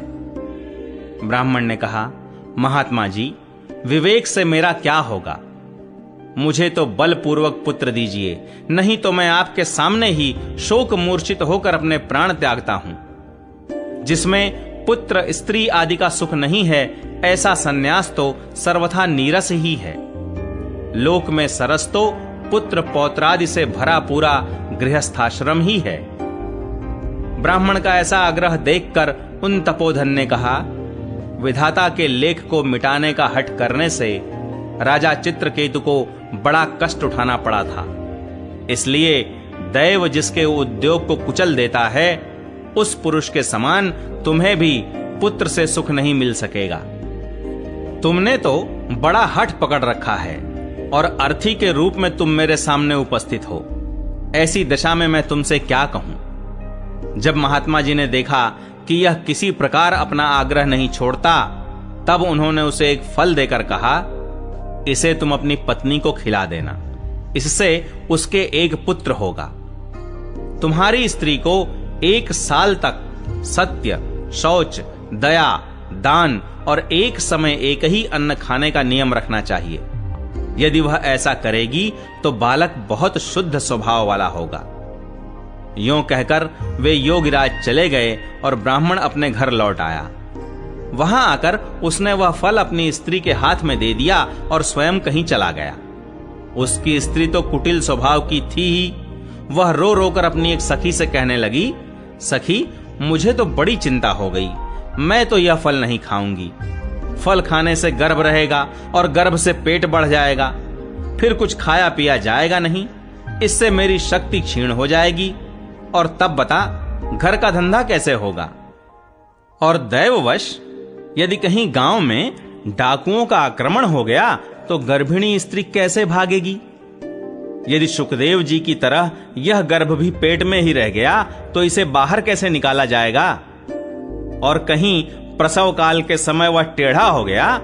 ब्राह्मण ने कहा, महात्मा जी, विवेक से मेरा क्या होगा? मुझे तो बलपूर्वक पुत्र दीजिए, नहीं तो मैं आपके सामने ही शोक मूर्छित होकर अपने प्राण त्यागता हूं। जिसमें पुत्र स्त्री आदि का सुख नहीं है, ऐसा सन्यास तो सर्वथा नीरस ही है। लोक में सरस तो पुत्र पौत्रादि से भरा पूरा गृहस्थाश्रम ही है। ब्राह्मण का ऐसा आग्रह देखकर उन तपोधन ने कहा, विधाता के लेख को मिटाने का हठ करने से राजा चित्रकेतु को बड़ा कष्ट उठाना पड़ा था। इसलिए दैव जिसके उद्योग को कुचल देता है, उस पुरुष के समान तुम्हें भी पुत्र से सुख नहीं मिल सकेगा। तुमने तो बड़ा हठ पकड़ रखा है और अर्थी के रूप में तुम मेरे सामने उपस्थित हो। ऐसी दशा में मैं तुमसे क्या कहूं? जब महात्मा जी ने देखा कि यह किसी प्रकार अपना आग्रह नहीं छोड़ता, तब उन्होंने उसे एक फल देकर कहा, इसे तुम अपनी पत्नी को खिला देना, इससे उसके एक पुत्र होगा। तुम्हारी स्त्री को 1 साल तक सत्य, शौच, दया, दान और एक समय एक ही अन्न खाने का नियम रखना चाहिए। यदि वह ऐसा करेगी तो बालक बहुत शुद्ध स्वभाव वाला होगा। यों कहकर वे योगिराज चले गए और ब्राह्मण अपने घर लौट आया। वहां आकर उसने वह फल अपनी स्त्री के हाथ में दे दिया और स्वयं कहीं चला गया। उसकी स्त्री तो कुटिल स्वभाव की थी ही। वह रो रोकर अपनी एक सखी से कहने लगी, सखी, मुझे तो बड़ी चिंता हो गई। मैं तो यह फल नहीं खाऊंगी। फल खाने से गर्भ रहेगा और गर्भ से पेट बढ़ जाएगा, फिर कुछ खाया पिया जाएगा नहीं। इससे मेरी शक्ति क्षीण हो जाएगी और तब बता घर का धंधा कैसे होगा? और दैववश यदि कहीं गांव में डाकुओं का आक्रमण हो गया तो गर्भिणी स्त्री कैसे भागेगी? यदि सुखदेव जी की तरह यह गर्भ भी पेट में ही रह गया तो इसे बाहर कैसे निकाला जाएगा? और कहीं प्रसव काल के समय वह टेढ़ा हो गया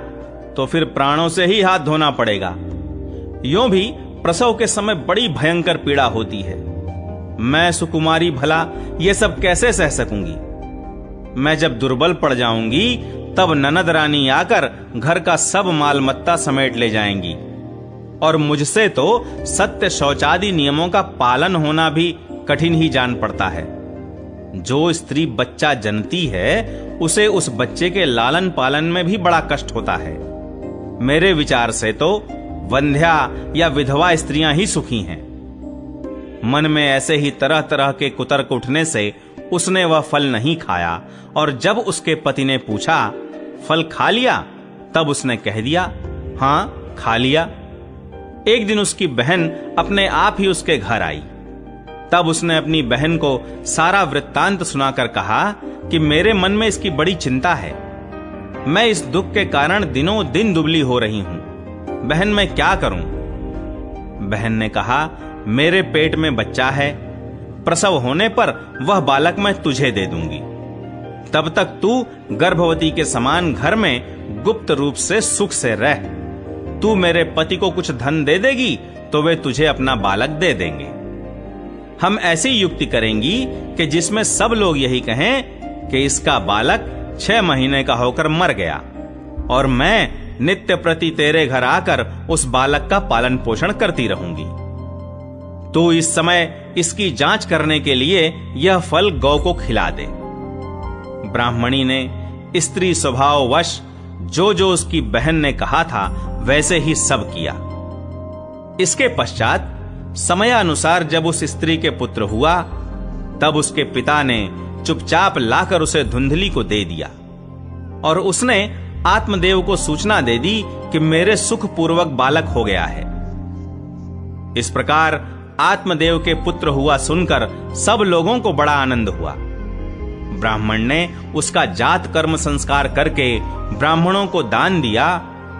तो फिर प्राणों से ही हाथ धोना पड़ेगा। यों भी प्रसव के समय बड़ी भयंकर पीड़ा होती है। मैं सुकुमारी भला ये सब कैसे सह सकूंगी? मैं जब दुर्बल पड़ जाऊंगी तब ननद रानी आकर घर का सब माल मत्ता समेट ले जाएंगी और मुझसे तो सत्य शौचादि नियमों का पालन होना भी कठिन ही जान पड़ता है। जो स्त्री बच्चा जनती है उसे उस बच्चे के लालन पालन में भी बड़ा कष्ट होता है। मेरे विचार से तो वंध्या या विधवा स्त्रियां ही सुखी हैं। मन में ऐसे ही तरह तरह के कुतर्क उठने से उसने वह फल नहीं खाया और जब उसके पति ने पूछा, फल खा लिया? तब उसने कह दिया, हां खा लिया। एक दिन उसकी बहन अपने आप ही उसके घर आई। तब उसने अपनी बहन को सारा वृत्तांत सुनाकर कहा कि मेरे मन में इसकी बड़ी चिंता है। मैं इस दुख के कारण दिनों दिन दुबली हो रही हूं। बहन मैं क्या करूं? बहन ने कहा, मेरे पेट में बच्चा है, प्रसव होने पर वह बालक मैं तुझे दे दूंगी। तब तक तू गर्भवती के समान घर में गुप्त रूप से सुख से रह। तू मेरे पति को कुछ धन दे देगी तो वे तुझे अपना बालक दे देंगे। हम ऐसी युक्ति करेंगी कि जिसमें सब लोग यही कहें कि इसका बालक 6 महीने का होकर मर गया और मैं नित्य प्रति तेरे घर आकर उस बालक का पालन पोषण करती रहूंगी। तू इस समय इसकी जांच करने के लिए यह फल गौ को खिला दे। ब्राह्मणी ने स्त्री स्वभाववश जो जो उसकी बहन ने कहा था वैसे ही सब किया। इसके पश्चात समयानुसार जब उस स्त्री के पुत्र हुआ तब उसके पिता ने चुपचाप लाकर उसे धुंधली को दे दिया और उसने आत्मदेव को सूचना दे दी कि मेरे सुख पूर्वक बालक हो गया है। इस प्रकार आत्मदेव के पुत्र हुआ सुनकर सब लोगों को बड़ा आनंद हुआ। ब्राह्मण ने उसका जात कर्म संस्कार करके ब्राह्मणों को दान दिया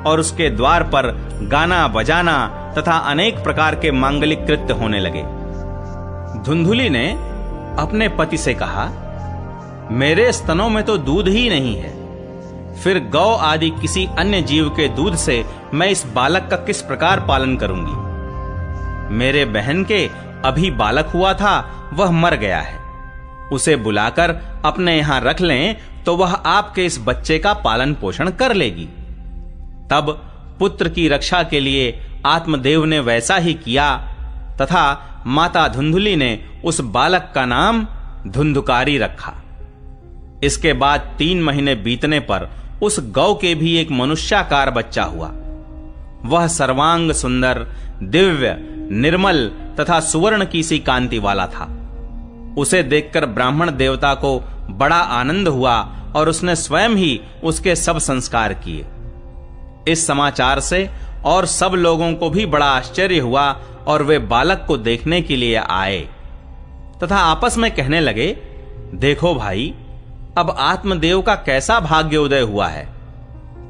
और उसके द्वार पर गाना बजाना तथा अनेक प्रकार के मांगलिक कृत्य होने लगे। धुंधुली ने अपने पति से कहा, मेरे स्तनों में तो दूध ही नहीं है, फिर गौ आदि किसी अन्य जीव के दूध से मैं इस बालक का किस प्रकार पालन करूंगी? मेरे बहन के अभी बालक हुआ था वह मर गया है। उसे बुलाकर अपने यहां रख लें तो वह आपके इस बच्चे का पालन पोषण कर लेगी। तब पुत्र की रक्षा के लिए आत्मदेव ने वैसा ही किया तथा माता धुंधुली ने उस बालक का नाम धुंधुकारी रखा। इसके बाद 3 महीने बीतने पर उस गौ के भी एक मनुष्याकार बच्चा हुआ। वह सर्वांग सुंदर, दिव्य, निर्मल तथा सुवर्ण की सी कांति वाला था। उसे देखकर ब्राह्मण देवता को बड़ा आनंद हुआ और उसने स्वयं ही उसके सब संस्कार किए। इस समाचार से और सब लोगों को भी बड़ा आश्चर्य हुआ और वे बालक को देखने के लिए आए तथा आपस में कहने लगे, देखो भाई, अब आत्मदेव का कैसा भाग्य उदय हुआ है।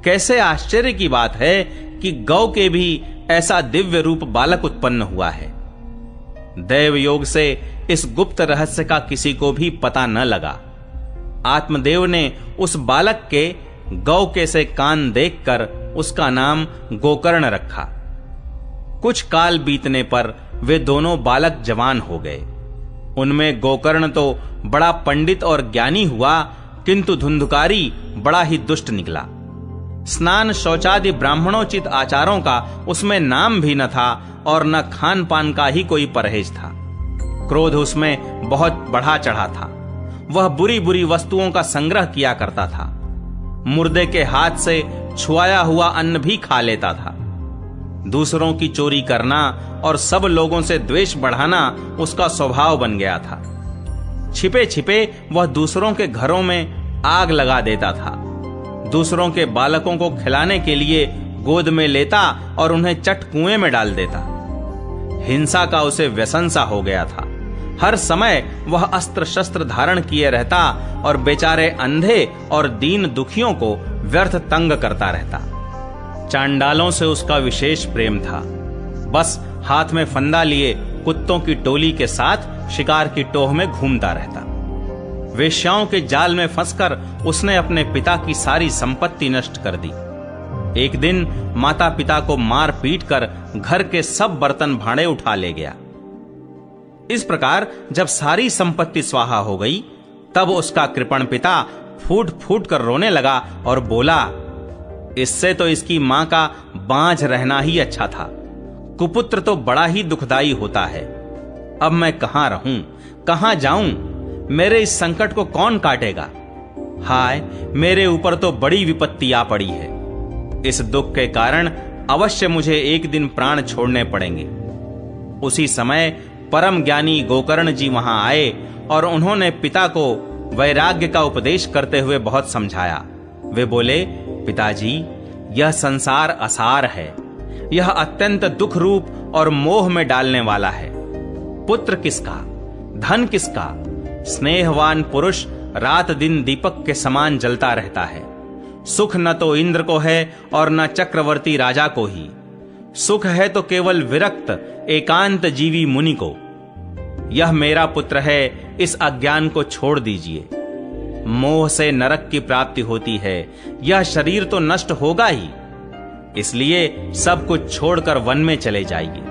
कैसे आश्चर्य की बात है कि गौ के भी ऐसा दिव्य रूप बालक उत्पन्न हुआ है। दैव योग से इस गुप्त रहस्य का किसी को भी पता न लगा। आत्मदेव ने उस बालक के गौ के से कान देखकर उसका नाम गोकर्ण रखा। कुछ काल बीतने पर वे दोनों बालक जवान हो गए। उनमें गोकर्ण तो बड़ा पंडित और ज्ञानी हुआ, किंतु धुंधुकारी बड़ा ही दुष्ट निकला। स्नान शौचादि ब्राह्मणोचित आचारों का उसमें नाम भी न था और न खान पान का ही कोई परहेज था। क्रोध उसमें बहुत बढ़ा चढ़ा था। वह बुरी बुरी वस्तुओं का संग्रह किया करता था। मुर्दे के हाथ से छुआया हुआ अन्न भी खा लेता था। दूसरों की चोरी करना और सब लोगों से द्वेष बढ़ाना उसका स्वभाव बन गया था। छिपे छिपे वह दूसरों के घरों में आग लगा देता था। दूसरों के बालकों को खिलाने के लिए गोद में लेता और उन्हें चट कुएं में डाल देता। हिंसा का उसे व्यसन सा हो गया था। हर समय वह अस्त्र शस्त्र धारण किए रहता और बेचारे अंधे और दीन दुखियों को व्यर्थ तंग करता रहता। चांडालों से उसका विशेष प्रेम था। बस हाथ में फंदा लिए कुत्तों की टोली के साथ शिकार की टोह में घूमता रहता। वेश्याओं के जाल में फंसकर उसने अपने पिता की सारी संपत्ति नष्ट कर दी। एक दिन माता पिता को मार पीट कर घर के सब बर्तन भांडे उठा ले गया। इस प्रकार जब सारी संपत्ति स्वाहा हो गई, तब उसका कृपण पिता फूट फूट कर रोने लगा और बोला, इससे तो इसकी मां का बांझ रहना ही अच्छा था। कुपुत्र तो बड़ा ही दुखदाई होता है। अब मैं कहां रहूं, कहां जाऊं? मेरे इस संकट को कौन काटेगा? हाय, मेरे ऊपर तो बड़ी विपत्ति आ पड़ी है। इस दुख के कारण अवश्य मुझे एक दिन प्राण छोड़ने पड़ेंगे। उसी समय परम ज्ञानी गोकर्ण जी वहां आए और उन्होंने पिता को वैराग्य का उपदेश करते हुए बहुत समझाया। वे बोले, पिताजी, यह संसार असार है। यह अत्यंत दुख रूप और मोह में डालने वाला है। पुत्र किसका, धन किसका? स्नेहवान पुरुष रात दिन दीपक के समान जलता रहता है। सुख न तो इंद्र को है और न चक्रवर्ती राजा को ही। सुख है तो केवल विरक्त एकांत जीवी मुनि को। यह मेरा पुत्र है, इस अज्ञान को छोड़ दीजिए। मोह से नरक की प्राप्ति होती है। यह शरीर तो नष्ट होगा ही, इसलिए सब कुछ छोड़कर वन में चले जाइए।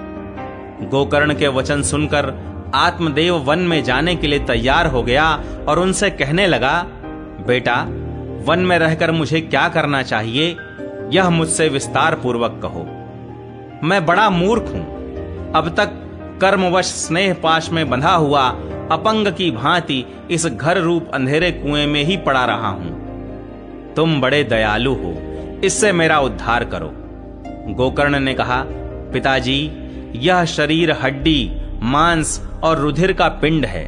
गोकर्ण के वचन सुनकर आत्मदेव वन में जाने के लिए तैयार हो गया और उनसे कहने लगा, बेटा, वन में रहकर मुझे क्या करना चाहिए, यह मुझसे विस्तार पूर्वक कहो। मैं बड़ा मूर्ख हूं। अब तक कर्मवश स्नेह पाश में बंधा हुआ अपंग की भांति इस घर रूप अंधेरे कुएं में ही पड़ा रहा हूं। तुम बड़े दयालु हो, इससे मेरा उद्धार करो। गोकर्ण ने कहा, पिताजी, यह शरीर हड्डी, मांस और रुधिर का पिंड है।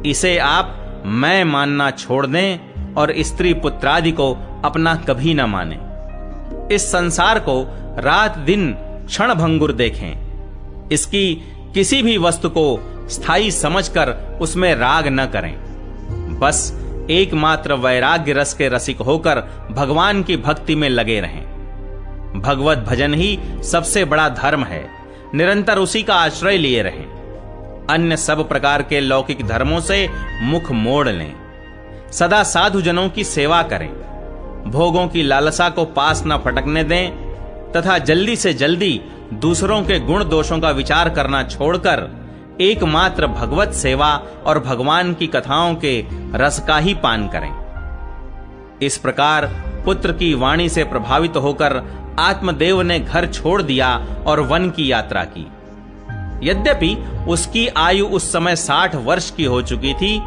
इसे आप मैं मानना छोड़ दें और स्त्री पुत्रादि को अपना कभी न माने। इस संसार को रात दिन क्षण भंगुर देखें। इसकी किसी भी वस्तु को स्थायी समझकर उसमें राग न करें। बस एकमात्र वैराग्य रस के रसिक होकर भगवान की भक्ति में लगे रहें। भगवत भजन ही सबसे बड़ा धर्म है। निरंतर उसी का आश्रय लिए रहें। अन्य सब प्रकार के लौकिक धर्मों से मुख मोड़ लें। सदा साधु जनों की सेवा करें। भोगों की लालसा को पास न फटकने दें तथा जल्दी से जल्दी दूसरों के गुण दोषों का विचार करना छोड़कर एकमात्र भगवत सेवा और भगवान की कथाओं के रस का ही पान करें। इस प्रकार पुत्र की वाणी से प्रभावित होकर आत्मदेव ने घर छोड़ दिया और वन की यात्रा की। यद्यपि उसकी आयु उस समय 60 वर्ष की हो चुकी थी,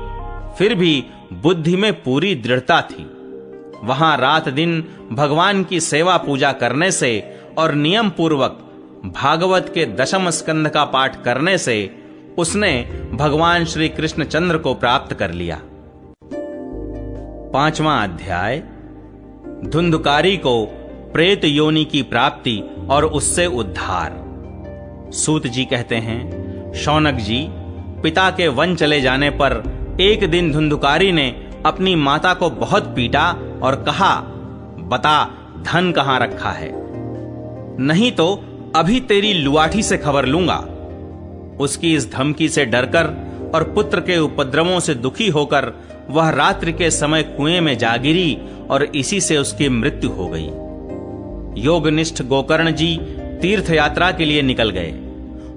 फिर भी बुद्धि में पूरी दृढ़ता थी। वहां रात दिन भगवान की सेवा पूजा करने से और नियम पूर्वक भागवत के 10वें स्कंध का पाठ करने से उसने भगवान श्री कृष्णचंद्र को प्राप्त कर लिया। 5वां अध्याय, धुंधुकारी को प्रेत योनि की प्राप्ति और उससे उद्धार। सूत जी कहते हैं, शौनक जी, पिता के वन चले जाने पर एक दिन धुंधुकारी ने अपनी माता को बहुत पीटा और कहा, बता धन कहां रखा है, नहीं तो अभी तेरी लुआठी से खबर लूंगा। उसकी इस धमकी से डरकर और पुत्र के उपद्रवों से दुखी होकर वह रात्रि के समय कुएं में जा गिरी और इसी से उसकी मृत्यु हो गई। योगनिष्ठ गोकर्ण जी तीर्थ यात्रा के लिए निकल गए।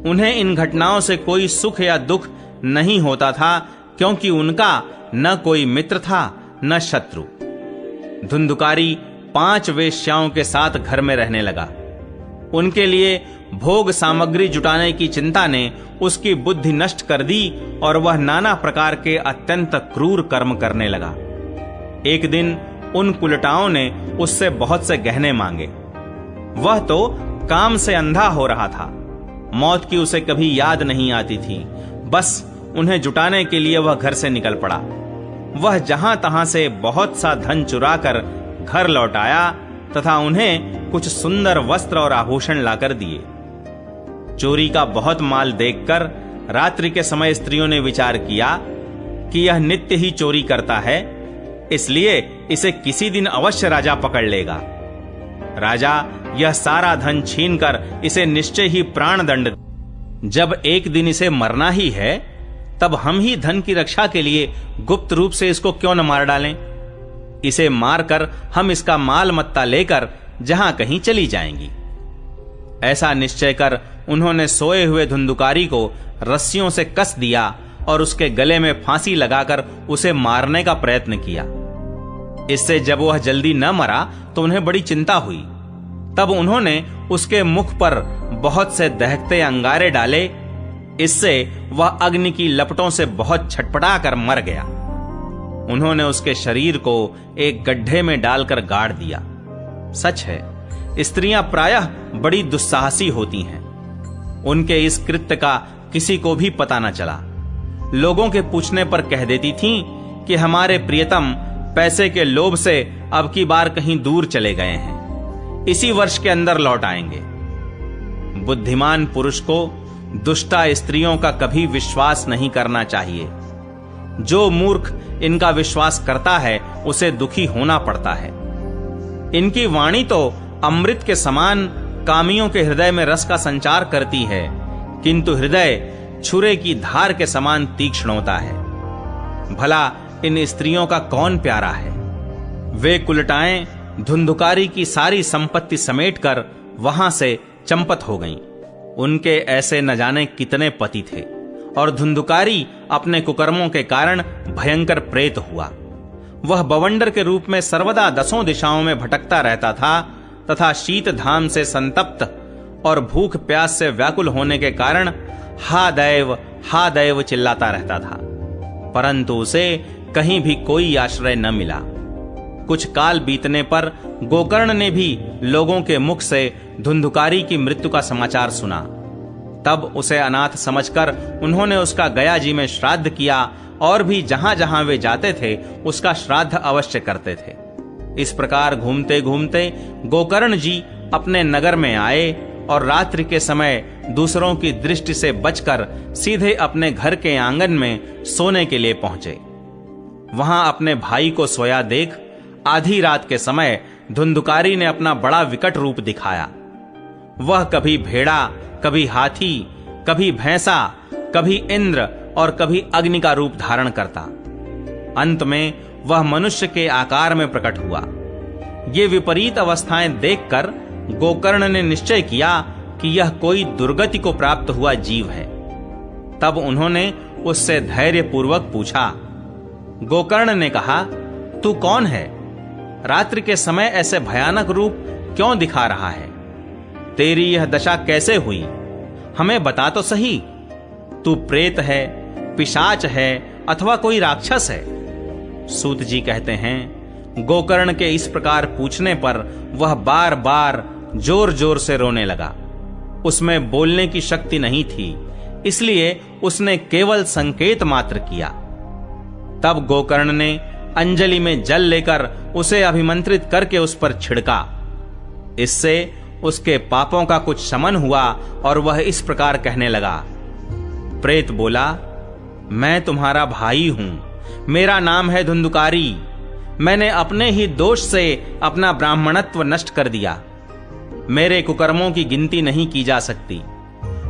उन्हें इन घटनाओं से कोई सुख या दुख नहीं होता था, क्योंकि उनका न कोई मित्र था न शत्रु। धुंधुकारी 5 वेश्याओं के साथ घर में रहने लगा। उनके लिए भोग सामग्री जुटाने की चिंता ने उसकी बुद्धि नष्ट कर दी और वह नाना प्रकार के अत्यंत क्रूर कर्म करने लगा। एक दिन उन कुलटाओं ने उससे बहुत से गहने मांगे। वह तो काम से अंधा हो रहा था। मौत की उसे कभी याद नहीं आती थी। बस उन्हें जुटाने के लिए वह घर से निकल पड़ा। वह जहां तहां से बहुत सा धन चुराकर घर लौट आया तथा उन्हें कुछ सुंदर वस्त्र और आभूषण लाकर दिए। चोरी का बहुत माल देखकर रात्रि के समय स्त्रियों ने विचार किया कि यह नित्य ही चोरी करता है, इसलिए इसे किसी दिन अवश्य राजा पकड़ लेगा। राजा यह सारा धन छीनकर इसे निश्चय ही प्राण दंड। जब एक दिन इसे मरना ही है, तब हम ही धन की रक्षा के लिए गुप्त रूप से इसको क्यों न मार डालें। इसे मारकर हम इसका माल मत्ता लेकर जहां कहीं चली जाएंगी। ऐसा निश्चय कर उन्होंने सोए हुए धुंधुकारी को रस्सियों से कस दिया और उसके गले में फांसी लगाकर उसे मारने का प्रयत्न किया। इससे जब वह जल्दी न मरा तो उन्हें बड़ी चिंता हुई। तब उन्होंने उसके मुख पर बहुत से दहकते अंगारे डाले। इससे वह अग्नि की लपटों से बहुत छटपटा कर मर गया। उन्होंने उसके शरीर को एक गड्ढे में डालकर गाड़ दिया। सच है, स्त्रियां प्रायः बड़ी दुस्साहसी होती हैं। उनके इस कृत्य का किसी को भी पता न चला। लोगों के पूछने पर कह देती थीं कि हमारे प्रियतम पैसे के लोभ से अब की बार कहीं दूर चले गए हैं, इसी वर्ष के अंदर लौट आएंगे। बुद्धिमान पुरुष को दुष्टा स्त्रियों का कभी विश्वास नहीं करना चाहिए। जो मूर्ख इनका विश्वास करता है उसे दुखी होना पड़ता है। इनकी वाणी तो अमृत के समान कामियों के हृदय में रस का संचार करती है, किंतु हृदय छुरे की धार के समान तीक्ष्ण होता है। भला इन स्त्रियों का कौन प्यारा है। वे कुलटाएं धुंधुकारी की सारी संपत्ति समेटकर वहां से चंपत हो गईं। उनके ऐसे न जाने कितने पति थे और धुंधुकारी अपने कुकर्मों के कारण भयंकर प्रेत हुआ। वह बवंडर के रूप में सर्वदा 10 दिशाओं में भटकता रहता था तथा शीत धाम से संतप्त और भूख प्यास से व्याकुल होने के कारण हा दैव चिल्लाता रहता था, परंतु उसे कहीं भी कोई आश्रय न मिला। कुछ काल बीतने पर गोकर्ण ने भी लोगों के मुख से धुंधुकारी की मृत्यु का समाचार सुना। तब उसे अनाथ समझकर उन्होंने उसका गया जी में श्राद्ध किया और भी जहां जहां वे जाते थे उसका श्राद्ध अवश्य करते थे। इस प्रकार घूमते घूमते गोकर्ण जी अपने नगर में आए और रात्रि के समय दूसरों की दृष्टि से बचकर सीधे अपने घर के आंगन में सोने के लिए पहुंचे। वहां अपने भाई को सोया देख आधी रात के समय धुंधुकारी ने अपना बड़ा विकट रूप दिखाया। वह कभी भेड़ा, कभी हाथी, कभी भैंसा, कभी इंद्र और कभी अग्नि का रूप धारण करता। अंत में वह मनुष्य के आकार में प्रकट हुआ। ये विपरीत अवस्थाएं देखकर गोकर्ण ने निश्चय किया कि यह कोई दुर्गति को प्राप्त हुआ जीव है। तब उन्होंने उससे धैर्यपूर्वक पूछा। गोकर्ण ने कहा, तू कौन है? रात्रि के समय ऐसे भयानक रूप क्यों दिखा रहा है? तेरी यह दशा कैसे हुई? हमें बता तो सही। तू प्रेत है, पिशाच है अथवा कोई राक्षस है? सूत जी कहते हैं, गोकर्ण के इस प्रकार पूछने पर वह बार बार जोर जोर से रोने लगा। उसमें बोलने की शक्ति नहीं थी, इसलिए उसने केवल संकेत मात्र किया। तब गोकर्ण ने अंजलि में जल लेकर उसे अभिमंत्रित करके उस पर छिड़का। इससे उसके पापों का कुछ शमन हुआ और वह इस प्रकार कहने लगा। प्रेत बोला, मैं तुम्हारा भाई हूं, मेरा नाम है धुंधुकारी। मैंने अपने ही दोष से अपना ब्राह्मणत्व नष्ट कर दिया। मेरे कुकर्मों की गिनती नहीं की जा सकती।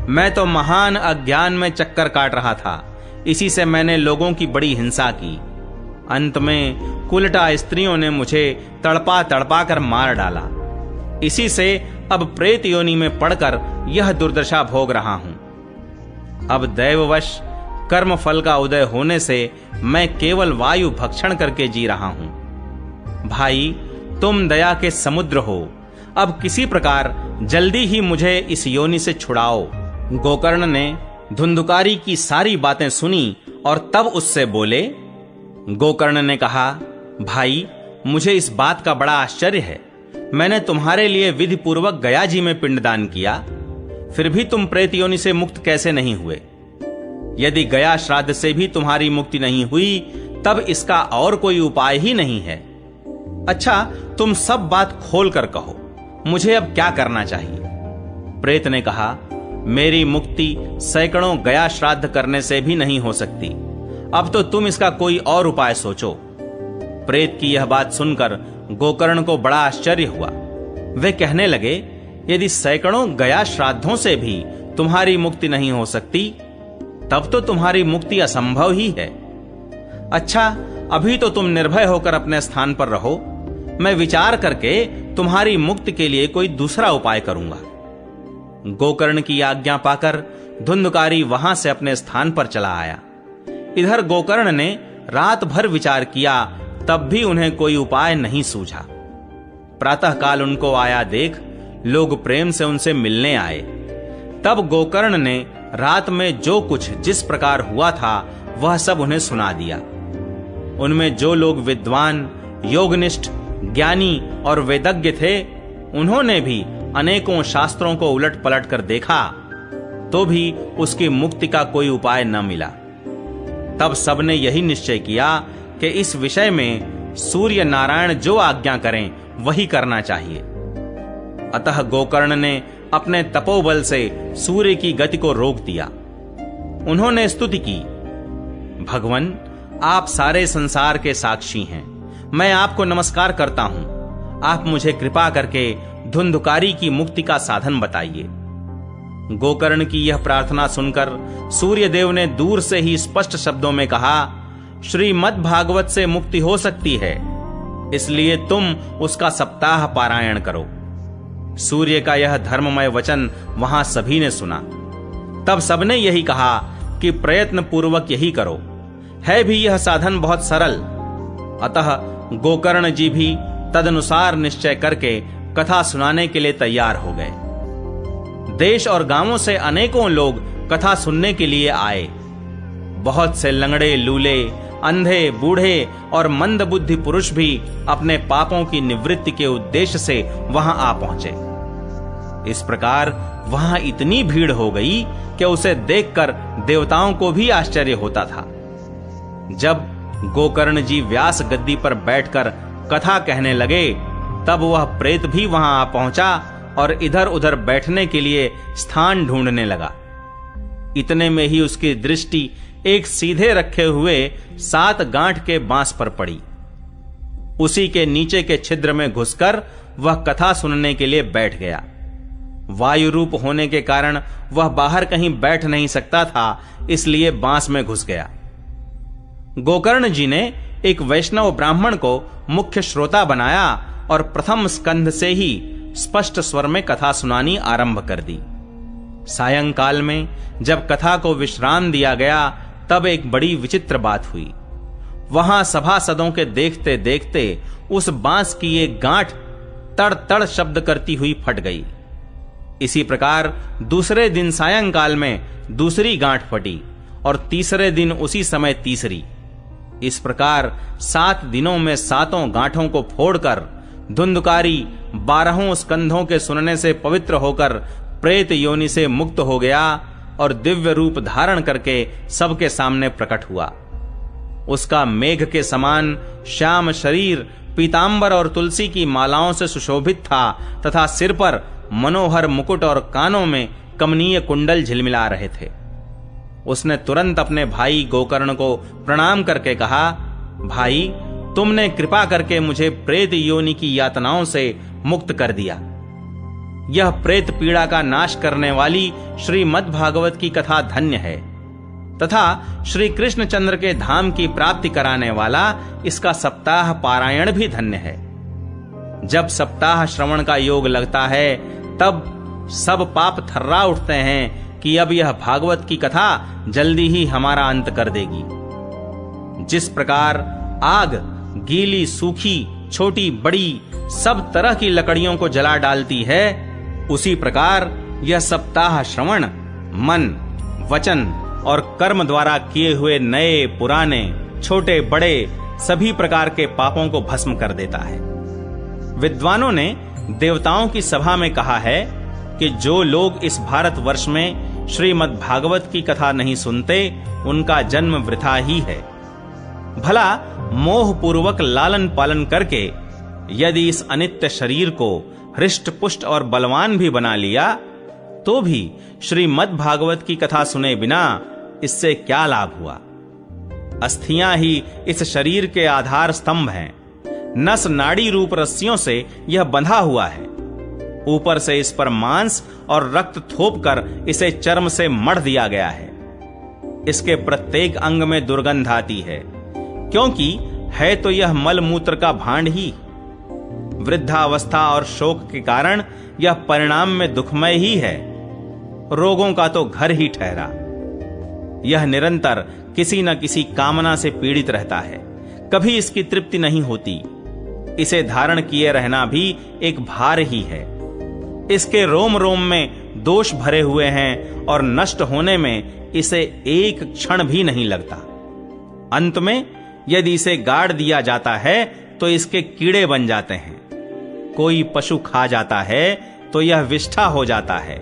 मैं तो महान अज्ञान में चक्कर काट रहा था, इसी से मैंने लोगों की बड़ी हिंसा की। अंत में कुलटा स्त्रियों ने मुझे तड़पा तड़पा कर मार डाला। इसी से अब प्रेत योनि में पड़कर यह दुर्दशा भोग रहा हूं। अब दैववश कर्म फल का उदय होने से मैं केवल वायु भक्षण करके जी रहा हूं। भाई, तुम दया के समुद्र हो, अब किसी प्रकार जल्दी ही मुझे इस योनि से छुड़ाओ। गोकर्ण ने धुंधुकारी की सारी बातें सुनी और तब उससे बोले। गोकर्ण ने कहा, भाई, मुझे इस बात का बड़ा आश्चर्य है। मैंने तुम्हारे लिए विधि पूर्वक गया जी में पिंडदान किया, फिर भी तुम प्रेत योनि से मुक्त कैसे नहीं हुए? यदि गया श्राद्ध से भी तुम्हारी मुक्ति नहीं हुई, तब इसका और कोई उपाय ही नहीं है। अच्छा, तुम सब बात खोल कर कहो, मुझे अब क्या करना चाहिए? प्रेत ने कहा, मेरी मुक्ति सैकड़ों गया श्राद्ध करने से भी नहीं हो सकती। अब तो तुम इसका कोई और उपाय सोचो। प्रेत की यह बात सुनकर गोकर्ण को बड़ा आश्चर्य हुआ। वे कहने लगे, यदि सैकड़ों गया श्राद्धों से भी तुम्हारी मुक्ति नहीं हो सकती, तब तो तुम्हारी मुक्ति असंभव ही है। अच्छा, अभी तो तुम निर्भय होकर अपने स्थान पर रहो। मैं विचार करके तुम्हारी मुक्ति के लिए कोई दूसरा उपाय करूंगा। गोकर्ण की आज्ञा पाकर धुंधुकारी वहां से अपने स्थान पर चला आया। इधर गोकर्ण ने रात भर विचार किया, तब भी उन्हें कोई उपाय नहीं सूझा। प्रातःकाल उनको आया देख लोग प्रेम से उनसे मिलने आए। तब गोकर्ण ने रात में जो कुछ जिस प्रकार हुआ था वह सब उन्हें सुना दिया। उनमें जो लोग विद्वान, योगनिष्ठ, ज्ञानी और वेदज्ञ थे, उन्होंने भी अनेकों शास्त्रों को उलट पलट कर देखा, तो भी उसकी मुक्ति का कोई उपाय न मिला। तब सबने यही निश्चय किया कि इस विषय में सूर्य नारायण जो आज्ञा करें वही करना चाहिए। अतः गोकर्ण ने अपने तपोबल से सूर्य की गति को रोक दिया। उन्होंने स्तुति की, भगवन, आप सारे संसार के साक्षी हैं। मैं आपको नमस्कार करता हूं। आप मुझे कृपा करके धुंधुकारी की मुक्ति का साधन बताइए। गोकर्ण की यह प्रार्थना सुनकर सूर्यदेव ने दूर से ही स्पष्ट शब्दों में कहा, श्रीमद् भागवत से मुक्ति हो सकती है, इसलिए तुम उसका सप्ताह पारायण करो। सूर्य का यह धर्ममय वचन वहां सभी ने सुना। तब सबने यही कहा कि प्रयत्न पूर्वक यही करो। है भी यह साधन बहुत सरल। अतः गोकर्ण जी भी तदनुसार निश्चय करके कथा सुनाने के लिए तैयार हो गए। देश और गांवों से अनेकों लोग कथा सुनने के लिए आए। बहुत से लंगड़े, लूले, अंधे, बूढ़े और मंदबुद्धि पुरुष भी अपने पापों की निवृत्ति के उद्देश्य से वहां आ पहुंचे। इस प्रकार वहां इतनी भीड़ हो गई कि उसे देखकर देवताओं को भी आश्चर्य होता था। जब गोकर्ण जी व्यास गद्दी पर बैठकर कथा कहने लगे, तब वह प्रेत भी वहां आ पहुंचा और इधर उधर बैठने के लिए स्थान ढूंढने लगा। इतने में ही उसकी दृष्टि एक सीधे रखे हुए 7 गांठ के बांस पर पड़ी। उसी के नीचे के छिद्र में घुसकर वह कथा सुनने के लिए बैठ गया। वायु रूप होने के कारण वह बाहर कहीं बैठ नहीं सकता था, इसलिए बांस में घुस गया। गोकर्ण जी ने एक वैष्णव ब्राह्मण को मुख्य श्रोता बनाया और प्रथम स्कंध से ही स्पष्ट स्वर में कथा सुनानी आरंभ कर दी। सायंकाल में जब कथा को विश्राम दिया गया तब एक बड़ी विचित्र बात हुई। वहां सभासदों के देखते देखते उस बांस की एक गांठ तड़ तड़ शब्द करती हुई फट गई। इसी प्रकार दूसरे दिन सायंकाल में दूसरी गांठ फटी और तीसरे दिन उसी समय तीसरी। इस प्रकार 7 दिनों में 7 गांठों को फोड़कर धुंधकारी 12 स्कंधों के सुनने से पवित्र होकर प्रेत योनि से मुक्त हो गया और दिव्य रूप धारण करके सबके सामने प्रकट हुआ। उसका मेघ के समान श्याम शरीर पीतांबर और तुलसी की मालाओं से सुशोभित था तथा सिर पर मनोहर मुकुट और कानों में कमनीय कुंडल झिलमिला रहे थे। उसने तुरंत अपने भाई गोकर्ण को प्रणाम करके कहा, भाई, तुमने कृपा करके मुझे प्रेत योनि की यातनाओं से मुक्त कर दिया। यह प्रेत पीड़ा का नाश करने वाली श्रीमद् भागवत की कथा धन्य है तथा श्री कृष्णचंद्र के धाम की प्राप्ति कराने वाला इसका सप्ताह पारायण भी धन्य है। जब सप्ताह श्रवण का योग लगता है तब सब पाप थर्रा उठते हैं कि अब यह भागवत की कथा जल्दी ही हमारा अंत कर देगी। जिस प्रकार आग गीली सूखी छोटी बड़ी सब तरह की लकड़ियों को जला डालती है, उसी प्रकार यह सप्ताह श्रवण मन वचन और कर्म द्वारा किए हुए नए पुराने छोटे बड़े सभी प्रकार के पापों को भस्म कर देता है। विद्वानों ने देवताओं की सभा में कहा है कि जो लोग इस भारतवर्ष में श्रीमद् भागवत की कथा नहीं सुनते उनका जन्म वृथा ही है। भला मोह पूर्वक लालन पालन करके यदि इस अनित्य शरीर को हृष्ट पुष्ट और बलवान भी बना लिया तो भी श्रीमद् भागवत की कथा सुने बिना इससे क्या लाभ हुआ। अस्थियां ही इस शरीर के आधार स्तंभ हैं। नस नाड़ी रूप रस्सियों से यह बंधा हुआ है। ऊपर से इस पर मांस और रक्त थोप कर इसे चर्म से मढ़ दिया गया है। इसके प्रत्येक अंग में दुर्गंध आती है, क्योंकि है तो यह मल मूत्र का भांड ही। वृद्धावस्था और शोक के कारण यह परिणाम में दुखमय ही है। रोगों का तो घर ही ठहरा। यह निरंतर किसी न किसी कामना से पीड़ित रहता है, कभी इसकी तृप्ति नहीं होती। इसे धारण किए रहना भी एक भार ही है। इसके रोम रोम में दोष भरे हुए हैं और नष्ट होने में इसे एक क्षण भी नहीं लगता। अंत में यदि इसे गाड़ दिया जाता है तो इसके कीड़े बन जाते हैं। कोई पशु खा जाता है तो यह विष्ठा हो जाता है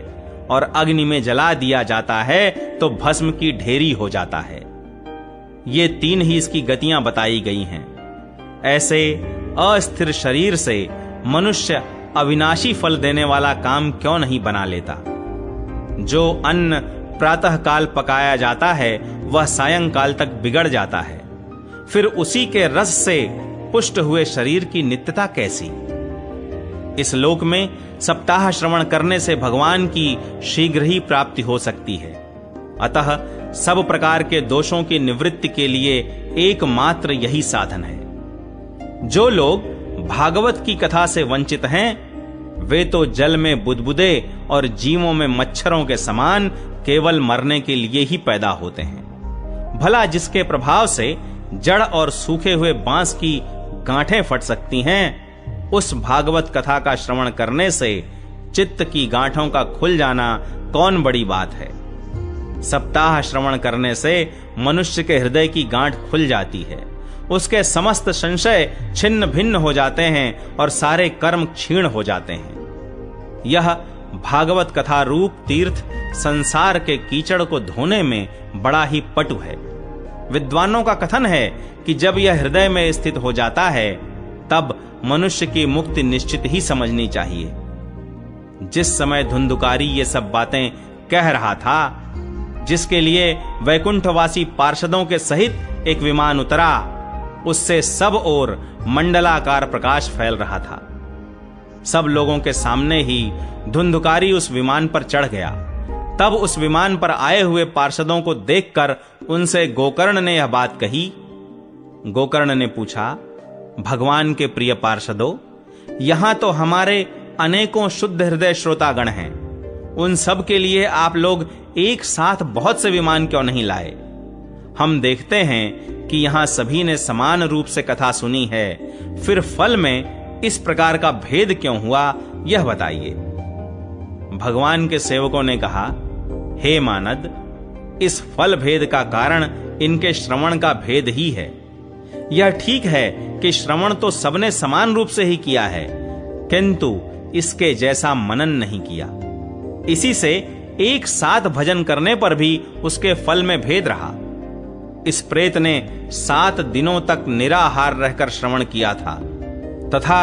और अग्नि में जला दिया जाता है तो भस्म की ढेरी हो जाता है। ये 3 ही इसकी गतियां बताई गई हैं। ऐसे अस्थिर शरीर से मनुष्य अविनाशी फल देने वाला काम क्यों नहीं बना लेता। जो अन्न प्रातः काल पकाया जाता है वह सायंकाल तक बिगड़ जाता है, फिर उसी के रस से पुष्ट हुए शरीर की नित्यता कैसी। इस लोक में सप्ताह श्रवण करने से भगवान की शीघ्र ही प्राप्ति हो सकती है। अतः सब प्रकार के दोषों की निवृत्ति के लिए एकमात्र यही साधन है। जो लोग भागवत की कथा से वंचित हैं वे तो जल में बुदबुदे और जीवों में मच्छरों के समान केवल मरने के लिए ही पैदा होते हैं। भला जिसके प्रभाव से जड़ और सूखे हुए बांस की गांठें फट सकती हैं, उस भागवत कथा का श्रवण करने से चित्त की गांठों का खुल जाना कौन बड़ी बात है। सप्ताह श्रवण करने से मनुष्य के हृदय की गांठ खुल जाती है, उसके समस्त संशय छिन्न भिन्न हो जाते हैं और सारे कर्म क्षीण हो जाते हैं। यह भागवत कथा रूप तीर्थ संसार के कीचड़ को धोने में बड़ा ही पटु है। विद्वानों का कथन है कि जब यह हृदय में स्थित हो जाता है तब मनुष्य की मुक्ति निश्चित ही समझनी चाहिए। जिस समय धुंधुकारी ये सब बातें कह रहा था, जिसके लिए वैकुंठवासी पार्षदों के सहित एक विमान उतरा, उससे सब ओर मंडलाकार प्रकाश फैल रहा था। सब लोगों के सामने ही धुंधुकारी उस विमान पर चढ़ गया। तब उस विमान पर आए हुए पार्षदों को देखकर उनसे गोकर्ण ने यह बात कही। गोकर्ण ने पूछा, भगवान के प्रिय पार्षदों, यहां तो हमारे अनेकों शुद्ध हृदय श्रोतागण हैं उन सब के लिए आप लोग एक साथ बहुत से विमान क्यों नहीं लाए? हम देखते हैं कि यहां सभी ने समान रूप से कथा सुनी है, फिर फल में इस प्रकार का भेद क्यों हुआ, यह बताइए। भगवान के सेवकों ने कहा, हे मानद, इस फल भेद का कारण इनके श्रवण का भेद ही है। यह ठीक है कि श्रवण तो सबने समान रूप से ही किया है, किंतु इसके जैसा मनन नहीं किया। इसी से एक साथ भजन करने पर भी उसके फल में भेद रहा। इस प्रेत ने 7 दिनों तक निराहार रहकर श्रवण किया था तथा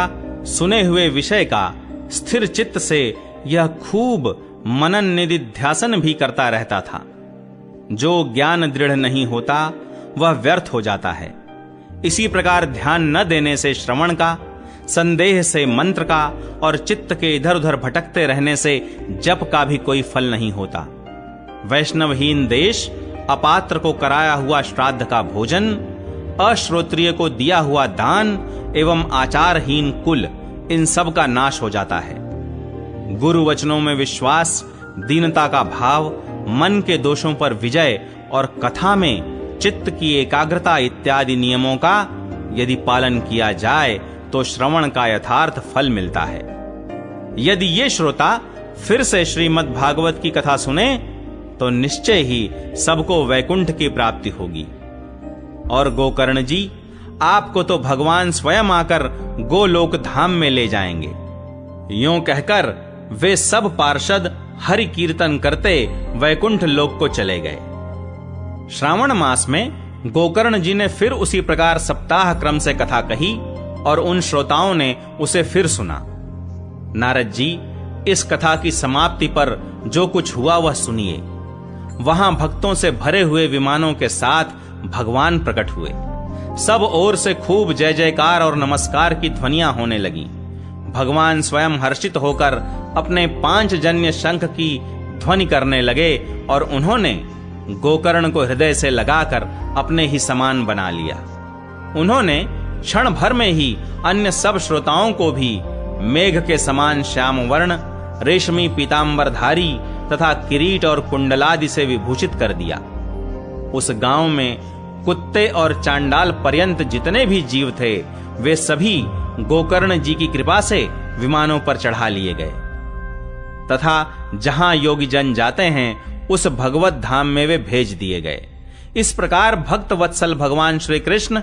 सुने हुए विषय का स्थिर चित्त से यह खूब मनन निधिध्यासन भी करता रहता था। जो ज्ञान दृढ़ नहीं होता वह व्यर्थ हो जाता है। इसी प्रकार ध्यान न देने से श्रवण का, संदेह से मंत्र का और चित्त के इधर उधर भटकते रहने से जप का भी कोई फल नहीं होता। वैष्णवहीन देश, अपात्र को कराया हुआ श्राद्ध का भोजन, अश्रोत्रिय को दिया हुआ दान एवं आचारहीन कुल, इन सब का नाश हो जाता है। गुरु वचनों में विश्वास, दीनता का भाव, मन के दोषों पर विजय और कथा में चित्त की एकाग्रता इत्यादि नियमों का यदि पालन किया जाए तो श्रवण का यथार्थ फल मिलता है। यदि ये श्रोता फिर से श्रीमद् भागवत की कथा सुने तो निश्चय ही सबको वैकुंठ की प्राप्ति होगी। और गोकर्ण जी, आपको तो भगवान स्वयं आकर गोलोक धाम में ले जाएंगे। यूं कहकर वे सब पार्षद हरि कीर्तन करते वैकुंठ लोक को चले गए। श्रावण मास में गोकर्ण जी ने फिर उसी प्रकार सप्ताह क्रम से कथा कही और उन श्रोताओं ने उसे फिर सुना। नारद जी, इस कथा की समाप्ति पर जो कुछ हुआ वह सुनिए। वहां भक्तों से भरे हुए विमानों के साथ भगवान प्रकट हुए। सब ओर से खूब जय जयकार और नमस्कार की ध्वनियां होने लगी। भगवान स्वयं हर्षित होकर अपने 5 जन्य शंख की ध्वनि करने लगे और उन्होंने गोकर्ण को हृदय से लगाकर अपने ही समान बना लिया। उन्होंने क्षण भर में ही अन्य सब श्रोताओं को भी मेघ के समान श्याम वर्ण, रेशमी पीतांबरधारी तथा किरीट और कुंडलादि से विभूषित कर दिया। उस गांव में कुत्ते और चांडाल पर्यंत जितने भी जीव थे वे सभी गोकर्ण जी की कृपा से विमानों पर चढ़ा लिए गए तथा जहां योगी जन जाते हैं उस भगवत धाम में वे भेज दिए गए। इस प्रकार भक्त वत्सल भगवान श्री कृष्ण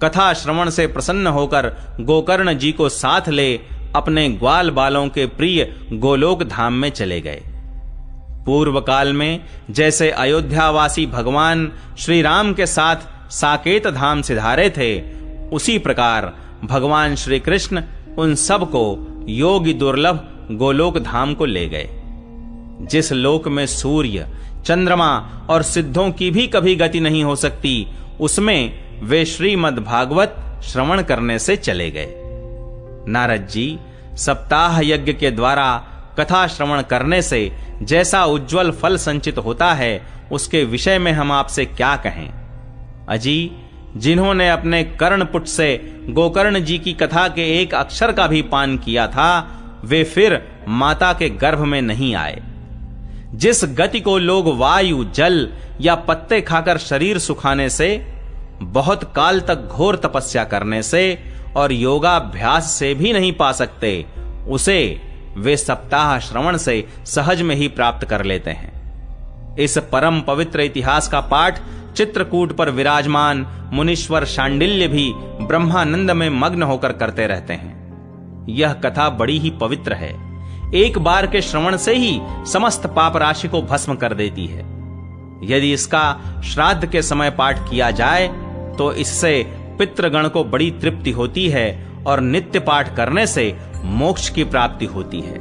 कथा श्रवण से प्रसन्न होकर गोकर्ण जी को साथ ले अपने ग्वाल बालों के प्रिय गोलोक धाम में चले गए। पूर्व काल में जैसे अयोध्यावासी भगवान श्री राम के साथ साकेत धाम सिधारे थे, उसी प्रकार भगवान श्री कृष्ण उन सब को योगी दुर्लभ गोलोक धाम को ले गए। जिस लोक में सूर्य, चंद्रमा और सिद्धों की भी कभी गति नहीं हो सकती, उसमें वे श्रीमद् भागवत श्रवण करने से चले गए। नारद जी, सप्ताह यज्ञ के द्वारा कथा श्रवण करने से जैसा उज्जवल फल संचित होता है, उसके विषय में हम आपसे क्या कहें। अजी, जिन्होंने अपने कर्णपुट से गोकर्ण जी की कथा के एक अक्षर का भी पान किया था, वे फिर माता के गर्भ में नहीं आए। जिस गति को लोग वायु, जल या पत्ते खाकर शरीर सुखाने से, बहुत काल तक घोर तपस्या करने से और योगाभ्यास से भी नहीं पा सकते, उसे वे सप्ताह श्रवण से सहज में ही प्राप्त कर लेते हैं। इस परम पवित्र इतिहास का पाठ चित्रकूट पर विराजमान मुनीश्वर शांडिल्य भी ब्रह्मानंद में मग्न होकर करते रहते हैं। यह कथा बड़ी ही पवित्र है। एक बार के श्रवण से ही समस्त पाप राशि को भस्म कर देती है। यदि इसका श्राद्ध के समय पाठ किया जाए तो इससे पितृगण को बड़ी तृप्ति होती है और नित्य पाठ करने से मोक्ष की प्राप्ति होती है।